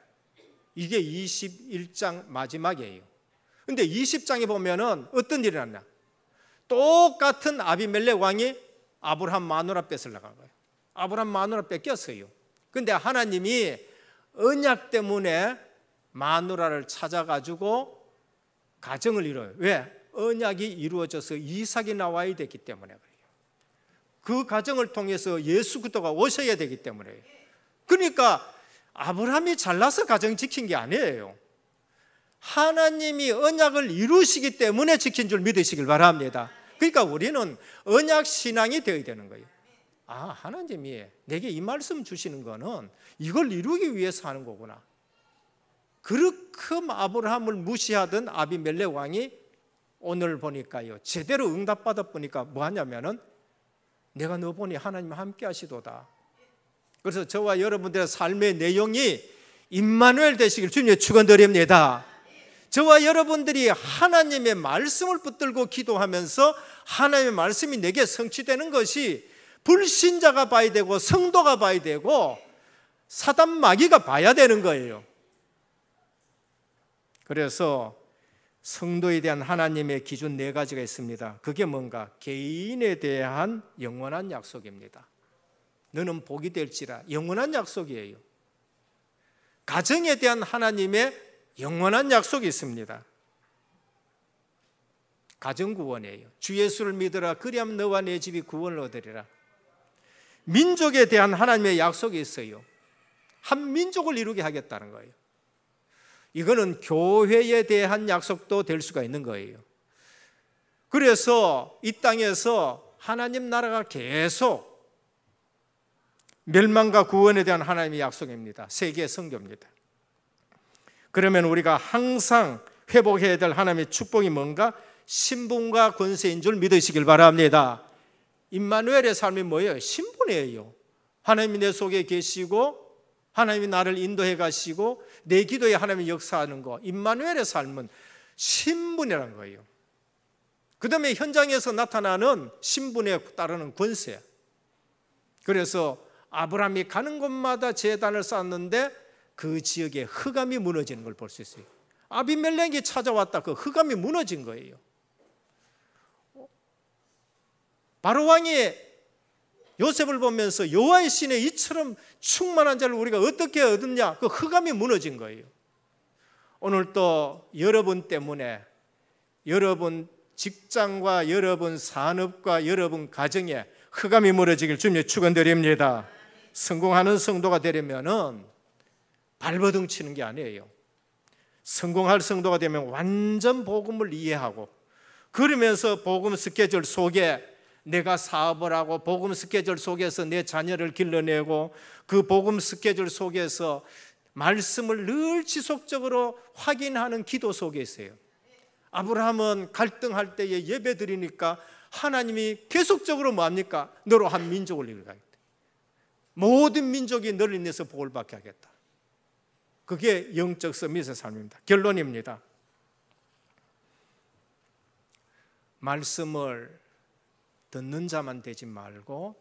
이게 21장 마지막이에요. 근데 20장에 보면은 어떤 일이 났냐? 똑같은 아비멜렉 왕이 아브라함 마누라 뺏으려고 거예요. 아브라함 마누라 뺏겼어요. 근데 하나님이 언약 때문에 마누라를 찾아가지고 가정을 이뤄요. 왜? 언약이 이루어져서 이삭이 나와야 되기 때문에 그래요. 그 가정을 통해서 예수 그리스도가 오셔야 되기 때문에요. 그러니까 아브라함이 잘나서 가정 지킨 게 아니에요. 하나님이 언약을 이루시기 때문에 지킨 줄 믿으시길 바랍니다. 그러니까 우리는 언약 신앙이 되어야 되는 거예요. 하나님이 내게 이 말씀 주시는 거는 이걸 이루기 위해서 하는 거구나. 그렇게 아브라함을 무시하던 아비멜렉 왕이 오늘 보니까요, 제대로 응답받아 보니까 뭐 하냐면은 내가 너 보니 하나님 함께 하시도다. 그래서 저와 여러분들의 삶의 내용이 임마누엘 되시길 주님의 축원드립니다. 저와 여러분들이 하나님의 말씀을 붙들고 기도하면서 하나님의 말씀이 내게 성취되는 것이 불신자가 봐야 되고 성도가 봐야 되고 사단 마귀가 봐야 되는 거예요. 그래서 성도에 대한 하나님의 기준 4가지가 있습니다. 그게 뭔가? 개인에 대한 영원한 약속입니다. 너는 복이 될지라, 영원한 약속이에요. 가정에 대한 하나님의 영원한 약속이 있습니다. 가정 구원이에요. 주 예수를 믿으라, 그리하면 너와 내 집이 구원을 얻으리라. 민족에 대한 하나님의 약속이 있어요. 한 민족을 이루게 하겠다는 거예요. 이거는 교회에 대한 약속도 될 수가 있는 거예요. 그래서 이 땅에서 하나님 나라가 계속 멸망과 구원에 대한 하나님의 약속입니다. 세계의 선교입니다. 그러면 우리가 항상 회복해야 될 하나님의 축복이 뭔가? 신분과 권세인 줄 믿으시길 바랍니다. 임마누엘의 삶이 뭐예요? 신분이에요. 하나님이 내 속에 계시고 하나님이 나를 인도해 가시고 내 기도에 하나님이 역사하는 거, 임마누엘의 삶은 신분이라는 거예요. 그 다음에 현장에서 나타나는 신분에 따르는 권세. 그래서 아브라함이 가는 곳마다 제단을 쌓았는데 그 지역에 흑암이 무너지는 걸 볼 수 있어요. 아비멜렉이 찾아왔다, 그 흑암이 무너진 거예요. 바로 왕이 요셉을 보면서 여호와의 신에 이처럼 충만한 자를 우리가 어떻게 얻었냐? 그 흑암이 무너진 거예요. 오늘 또 여러분 때문에 여러분 직장과 여러분 산업과 여러분 가정에 흑암이 무너지길 주님의 축원드립니다. 성공하는 성도가 되려면은 발버둥 치는 게 아니에요. 성공할 성도가 되면 완전 복음을 이해하고 그러면서 복음 스케줄 속에 내가 사업을 하고 복음 스케줄 속에서 내 자녀를 길러내고 그 복음 스케줄 속에서 말씀을 늘 지속적으로 확인하는 기도 속에 있어요. 아브라함은 갈등할 때에 예배 드리니까 하나님이 계속적으로 뭐합니까? 너로 한 민족을 이루겠다. 모든 민족이 너를 인해서 복을 받게 하겠다. 그게 영적 서밋의 삶입니다. 결론입니다. 말씀을 듣는 자만 되지 말고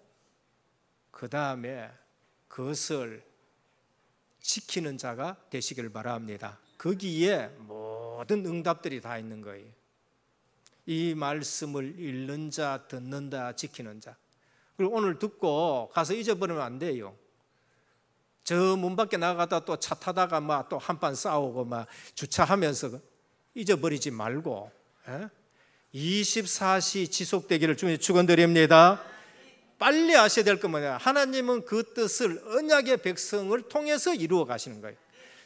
그 다음에 그것을 지키는 자가 되시길 바랍니다. 거기에 모든 응답들이 다 있는 거예요. 이 말씀을 읽는 자, 듣는 자, 지키는 자. 그리고 오늘 듣고 가서 잊어버리면 안 돼요. 저 문 밖에 나가다 또 차 타다가 막 또 한판 싸우고 막 주차하면서 잊어버리지 말고 24시 지속되기를 주님 축원드립니다. 빨리 아셔야 될 건 뭐냐? 하나님은 그 뜻을 언약의 백성을 통해서 이루어 가시는 거예요.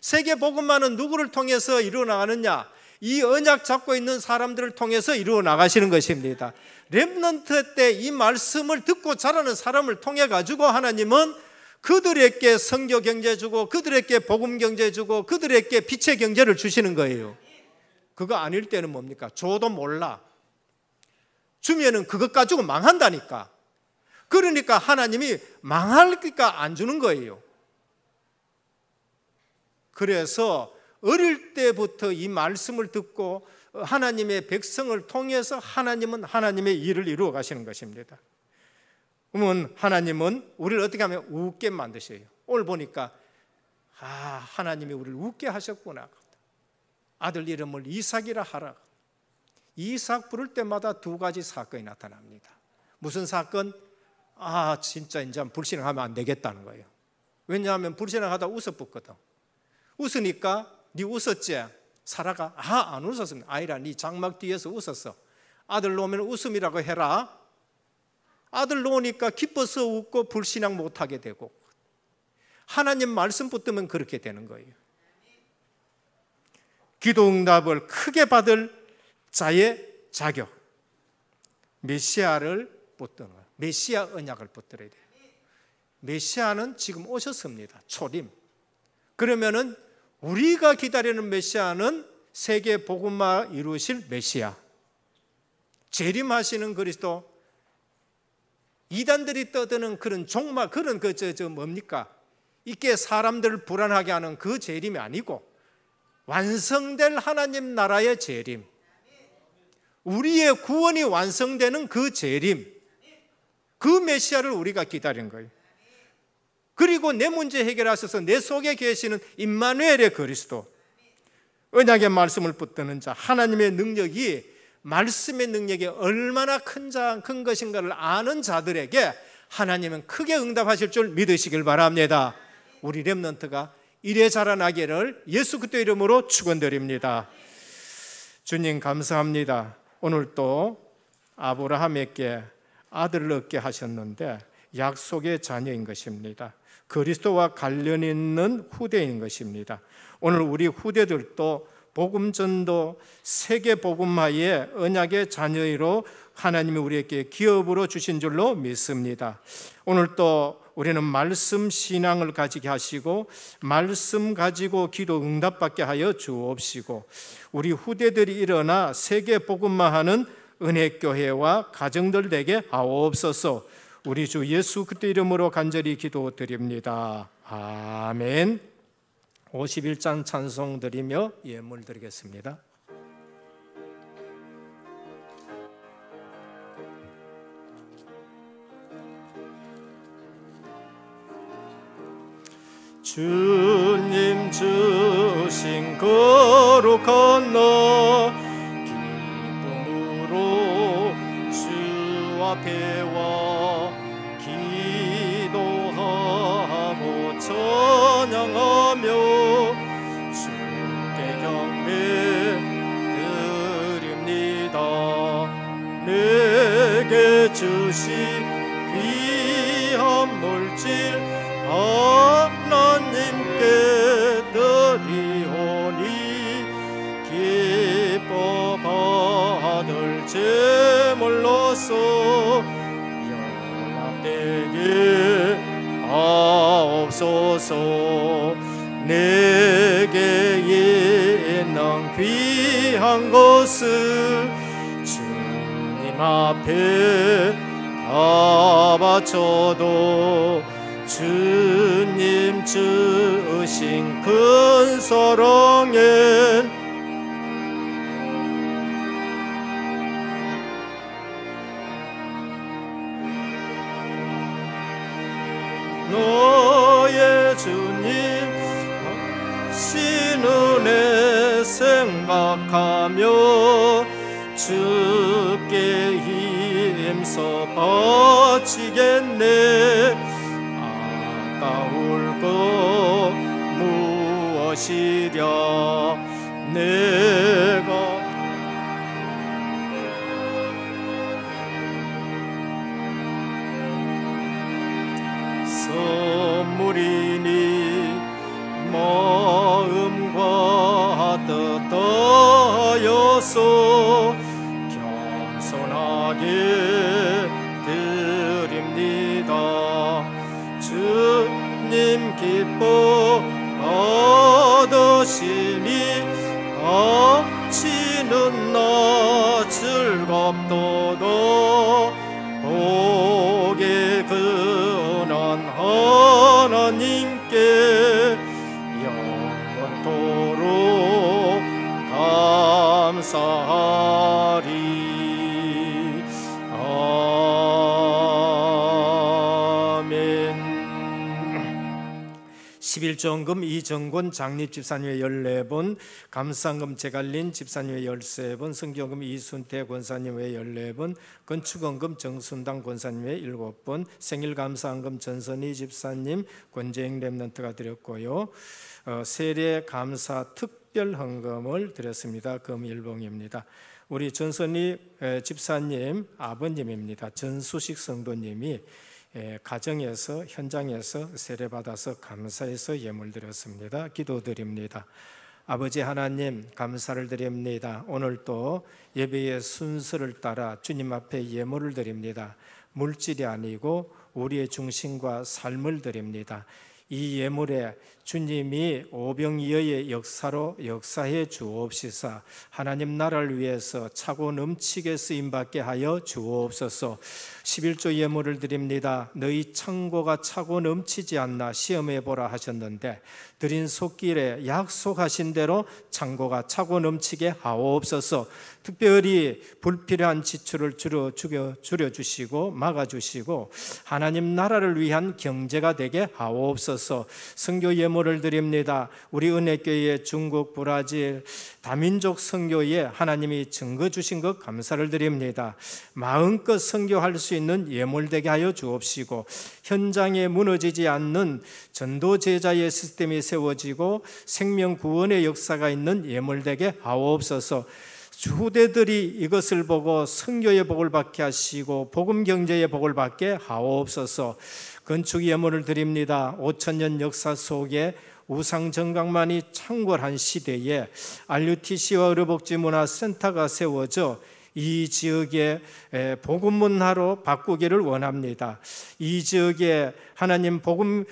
세계 복음만은 누구를 통해서 이루어 나가느냐? 이 언약 잡고 있는 사람들을 통해서 이루어 나가시는 것입니다. 렘넌트 때 이 말씀을 듣고 자라는 사람을 통해 가지고 하나님은 그들에게 선교 경제 주고 그들에게 복음 경제 주고 그들에게 빛의 경제를 주시는 거예요. 그거 아닐 때는 뭡니까? 줘도 몰라. 주면은 그것 가지고 망한다니까. 그러니까 하나님이 망할까 안 주는 거예요. 그래서 어릴 때부터 이 말씀을 듣고 하나님의 백성을 통해서 하나님은 하나님의 일을 이루어 가시는 것입니다. 그러면 하나님은 우리를 어떻게 하면 웃게 만드셔요. 오늘 보니까 하나님이 우리를 웃게 하셨구나. 아들 이름을 이삭이라 하라. 이삭 부를 때마다 두 가지 사건이 나타납니다. 무슨 사건? 진짜 이제 불신앙하면 안 되겠다는 거예요. 왜냐하면 불신앙하다 웃어붙거든. 웃으니까 네 웃었지? 사라가 안 웃었습니다. 아이라 네 장막 뒤에서 웃었어. 아들 놓으면 웃음이라고 해라. 아들 놓으니까 기뻐서 웃고 불신앙 못하게 되고, 하나님 말씀 붙들면 그렇게 되는 거예요. 기도 응답을 크게 받을 자의 자격, 메시아를 붙드는 거예요. 메시아 언약을 붙들어야 돼요. 메시아는 지금 오셨습니다. 초림. 그러면은 우리가 기다리는 메시아는 세계 복음화 이루실 메시아, 재림하시는 그리스도. 이단들이 떠드는 그런 종말, 그런 뭡니까? 이게 사람들을 불안하게 하는 그 재림이 아니고 완성될 하나님 나라의 재림, 우리의 구원이 완성되는 그 재림, 그 메시아를 우리가 기다리는 거예요. 그리고 내 문제 해결하셔서 내 속에 계시는 임마누엘의 그리스도, 언약의 말씀을 붙드는 자, 하나님의 능력이, 말씀의 능력이 얼마나 큰 것인가를 아는 자들에게 하나님은 크게 응답하실 줄 믿으시길 바랍니다. 우리 렘넌트가 이래 자라나기를 예수 그리스도 이름으로 축원드립니다. 주님 감사합니다. 오늘 또 아브라함에게 아들을 얻게 하셨는데 약속의 자녀인 것입니다. 그리스도와 관련 있는 후대인 것입니다. 오늘 우리 후대들도 복음전도 세계복음화의 언약의 자녀로 하나님이 우리에게 기업으로 주신 줄로 믿습니다. 오늘 또 우리는 말씀 신앙을 가지게 하시고 말씀 가지고 기도 응답받게 하여 주옵시고, 우리 후대들이 일어나 세계복음화하는 은혜교회와 가정들 되게 하옵소서. 우리 주 예수 그리스도 이름으로 간절히 기도드립니다. 아멘. 51장 찬송 드리며 예물 드리겠습니다. 주님 주신 거룩한 너 기쁨으로 주 앞에 와 기도하고 찬양하며 주께 경배 드립니다. 내게 주신 귀한 물질 하나님께 드리오니 기뻐 받을 제물로서 연합되게 하옵소서. 내게 있는 귀한 것을 주님 앞에 다 바쳐도 주님 주신 큰 사랑엔 너의 주님 신 은혜 생각하며 주께 힘써 바치겠네. 아까울 것 무엇이랴. 내가 선물이니 마음과 뜻하여서 겸손하게 드립니다. 주님 기뻐 받으시니 같이 이는 나 즐겁도다 복의 근한 하나님께 영원토록 감사하리. 아멘. 11조헌금 이정곤 장립집사님의 14분, 감상금 제갈린 집사님의 13분, 성교헌금 이순태 권사님의 14분, 건축헌금 정순당 권사님의 7분, 생일감사헌금 전선희 집사님, 권재행 렘넌트가 드렸고요. 세례감사 특별헌금을 드렸습니다. 금일봉입니다. 우리 전선희 집사님 아버님입니다. 전수식 성도님이 가정에서 현장에서 세례받아서 감사해서 예물 드렸습니다. 기도드립니다. 아버지 하나님 감사를 드립니다. 오늘 또 예배의 순서를 따라 주님 앞에 예물을 드립니다. 물질이 아니고 우리의 중심과 삶을 드립니다. 이 예물에 주님이 오병이어의 역사로 역사해 주옵시사. 하나님 나라를 위해서 차고 넘치게 쓰임받게 하여 주옵소서. 11조 예물을 드립니다. 너희 창고가 차고 넘치지 않나 시험해 보라 하셨는데 드린 속길에 약속하신 대로 창고가 차고 넘치게 하옵소서. 특별히 불필요한 지출을 줄여주시고 막아주시고 하나님 나라를 위한 경제가 되게 하옵소서. 선교 예물을 드립니다. 우리 은혜교회 중국, 브라질, 다민족 선교에 하나님이 증거 주신 것 감사를 드립니다. 마음껏 선교할 수 있는 예물 되게 하여 주옵시고 현장에 무너지지 않는 전도 제자의 시스템이 세워지고 생명 구원의 역사가 있는 예물 되게 하옵소서. 후대들이 이것을 보고 선교의 복을 받게 하시고 복음 경제의 복을 받게 하옵소서. 건축 예물을 드립니다. 5,000년 역사 속에 우상 정강만이 창궐한 시대에 RUTC와 의료복지문화센터가 세워져 이 지역에 복음 문화로 바꾸기를 원합니다. 이 지역에 하나님 복음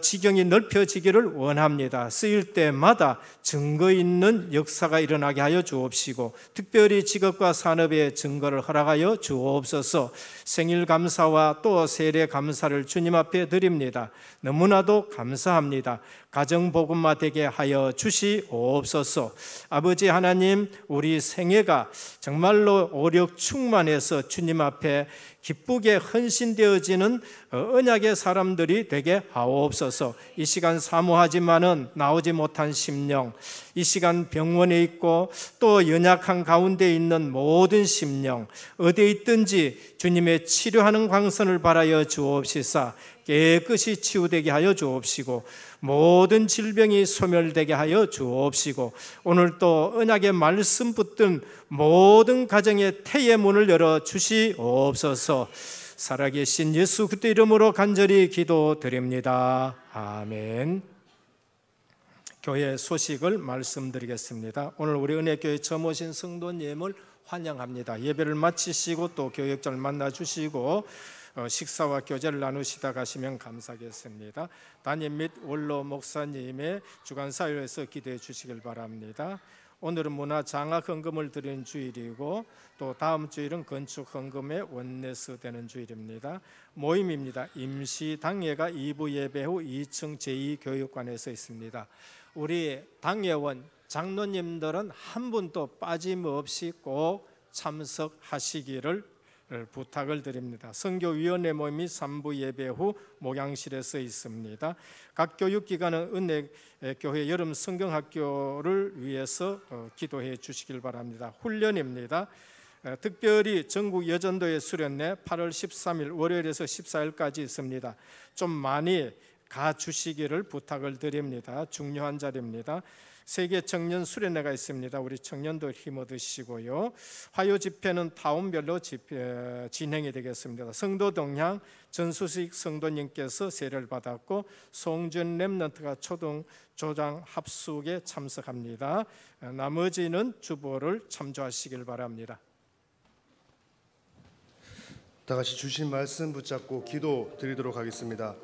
지경이 넓혀지기를 원합니다. 쓰일 때마다 증거 있는 역사가 일어나게 하여 주옵시고 특별히 직업과 산업에 증거를 허락하여 주옵소서. 생일 감사와 또 세례 감사를 주님 앞에 드립니다. 너무나도 감사합니다. 가정 복음화 되게 하여 주시옵소서. 아버지 하나님, 우리 생애가 정말로 오력 충만해서 주님 앞에 기쁘게 헌신되어지는 언약의 사람들이 되게 하옵소서. 이 시간 사모하지만은 나오지 못한 심령, 이 시간 병원에 있고 또 연약한 가운데 있는 모든 심령, 어디에 있든지 주님의 치료하는 광선을 바라여 주옵시사. 깨끗이 치유되게 하여 주옵시고 모든 질병이 소멸되게 하여 주옵시고 오늘 또 언약의 말씀 붙든 모든 가정의 태의 문을 열어 주시옵소서. 살아계신 예수 그리스도 이름으로 간절히 기도드립니다. 아멘. 교회 소식을 말씀드리겠습니다. 오늘 우리 은혜교회 처음 오신 성도님을 환영합니다. 예배를 마치시고 또 교역자를 만나주시고 식사와 교제를 나누시다 가시면 감사하겠습니다. 담임 및 원로 목사님의 주간 사역에서 기도해 주시길 바랍니다. 오늘은 문화 장학 헌금을 드리는 주일이고 또 다음 주일은 건축 헌금의 원내스 되는 주일입니다. 모임입니다. 임시 당회가 2부 예배 후 2층 제2교육관에서 있습니다. 우리 당회원 장로님들은 한 분도 빠짐없이 꼭 참석하시기를 부탁을 드립니다. 선교위원회 모임이 3부 예배 후 목양실에서 있습니다. 각 교육기관은 은혜교회 여름 성경학교를 위해서 기도해 주시길 바랍니다. 훈련입니다. 특별히 전국 여전도의 수련회 8월 13일 월요일에서 14일까지 있습니다. 좀 많이 가주시기를 부탁을 드립니다. 중요한 자리입니다. 세계 청년 수련회가 있습니다. 우리 청년들 힘 얻으시고요. 화요 집회는 타운별로 진행이 되겠습니다. 성도 동향 전수식 성도님께서 세례를 받았고 송준 렘넌트가 초등 조장 합숙에 참석합니다. 나머지는 주보를 참조하시길 바랍니다. 다 같이 주신 말씀 붙잡고 기도 드리도록 하겠습니다.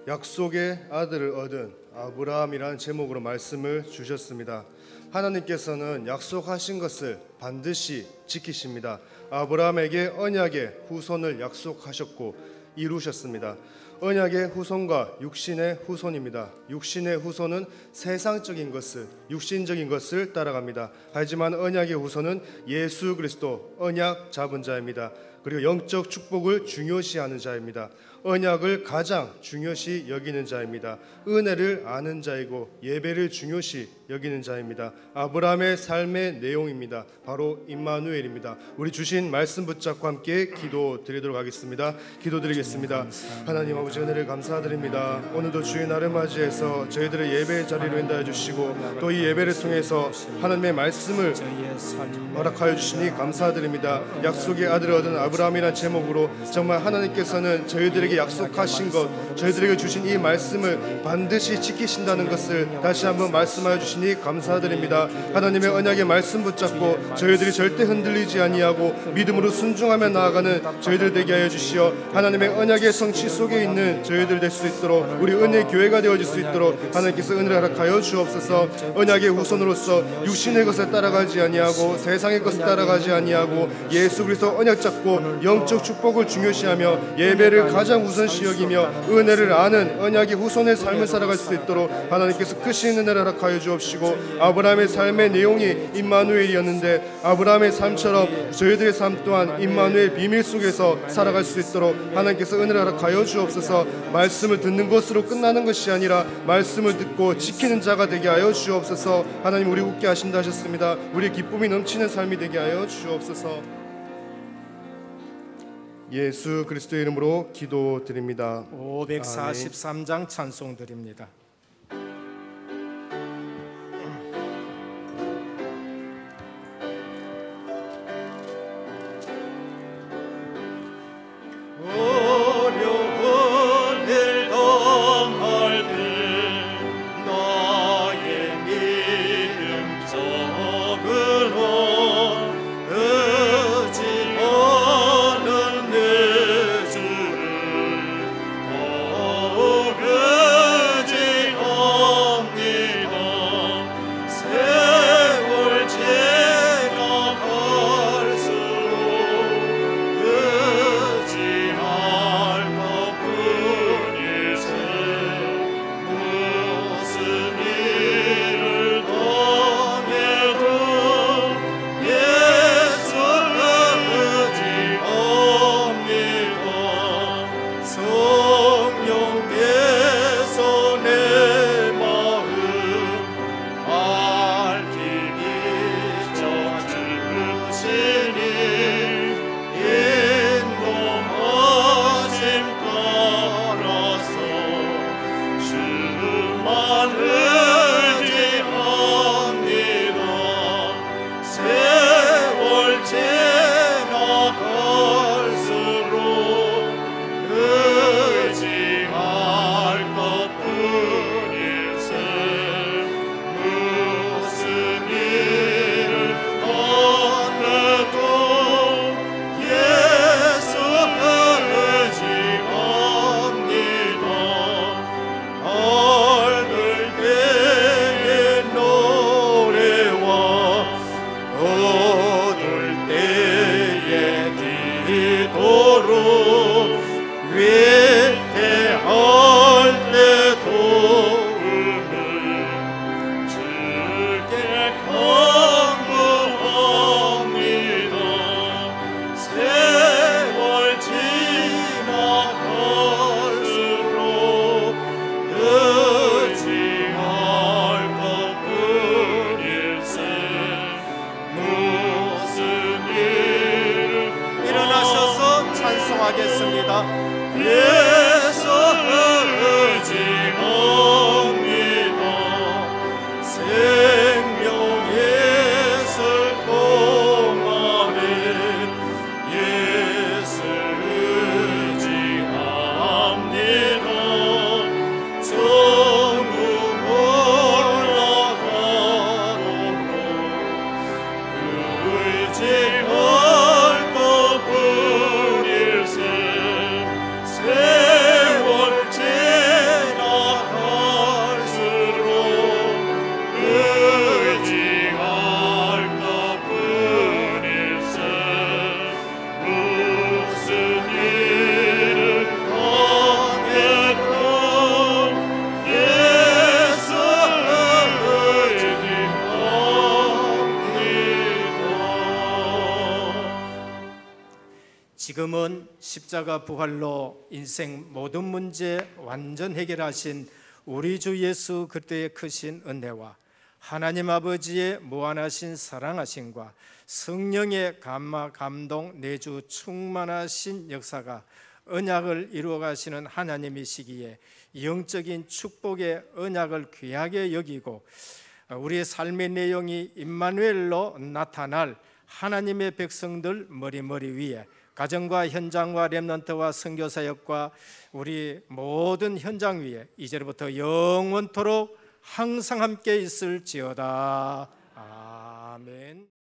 약속의 아들을 얻은 아브라함이라는 제목으로 말씀을 주셨습니다. 하나님께서는 약속하신 것을 반드시 지키십니다. 아브라함에게 언약의 후손을 약속하셨고 이루셨습니다. 언약의 후손과 육신의 후손입니다. 육신의 후손은 세상적인 것을, 육신적인 것을 따라갑니다. 하지만 언약의 후손은 예수 그리스도 언약 잡은 자입니다. 그리고 영적 축복을 중요시하는 자입니다. 언약을 가장 중요시 여기는 자입니다. 은혜를 아는 자이고 예배를 중요시 여기는 자입니다. 아브라함의 삶의 내용입니다. 바로 임마누엘입니다. 우리 주신 말씀 붙잡고 함께 기도드리도록 하겠습니다. 기도드리겠습니다. 하나님 아버지, 은혜를 감사드립니다. 오늘도 주의 날을 맞이해서 저희들의 예배의 자리로 인도해 주시고 또 이 예배를 통해서 하나님의 말씀을 허락하여 주시니 감사드립니다. 약속의 아들을 얻은 아브라함이라는 제목으로 정말 하나님께서는 저희들에게 약속하신 것, 저희들에게 주신 이 말씀을 반드시 지키신다는 것을 다시 한번 말씀하여 주시니 감사드립니다. 하나님의 언약의 말씀 붙잡고 저희들이 절대 흔들리지 아니하고 믿음으로 순종하며 나아가는 저희들 되게 하여 주시어 하나님의 언약의 성취 속에 있는 저희들 될 수 있도록, 우리 은혜의 교회가 되어질 수 있도록 하나님께서 은혜를 허락하여 주옵소서. 언약의 후손으로서 육신의 것을 따라가지 아니하고 세상의 것을 따라가지 아니하고 예수 그리스도 언약 잡고 영적 축복을 중요시하며 예배를 가장 우선시 여기며 은혜를 아는 언약의 후손의 삶을 살아갈 수 있도록 하나님께서 크신 은혜를 허락하여 주옵시고, 아브라함의 삶의 내용이 임마누엘이었는데 아브라함의 삶처럼 저희들의 삶 또한 임마누엘 비밀 속에서 살아갈 수 있도록 하나님께서 은혜를 허락하여 주옵소서. 말씀을 듣는 것으로 끝나는 것이 아니라 말씀을 듣고 지키는 자가 되게 하여 주옵소서. 하나님, 우리 웃게 하신다 하셨습니다. 우리 기쁨이 넘치는 삶이 되게 하여 주옵소서. 예수 그리스도의 이름으로 기도드립니다. 543장 찬송 드립니다. 오 물론 십자가 부활로 인생 모든 문제 완전 해결하신 우리 주 예수 그리스도의 크신 은혜와 하나님 아버지의 무한하신 사랑하심과 성령의 감화 감동 내주 충만하신 역사가 언약을 이루어 가시는 하나님이시기에 영적인 축복의 언약을 귀하게 여기고 우리의 삶의 내용이 임마누엘로 나타날 하나님의 백성들 머리 위에 가정과 현장과 렘넌트와 선교사역과 우리 모든 현장 위에 이제부터 영원토록 항상 함께 있을지어다. 아멘.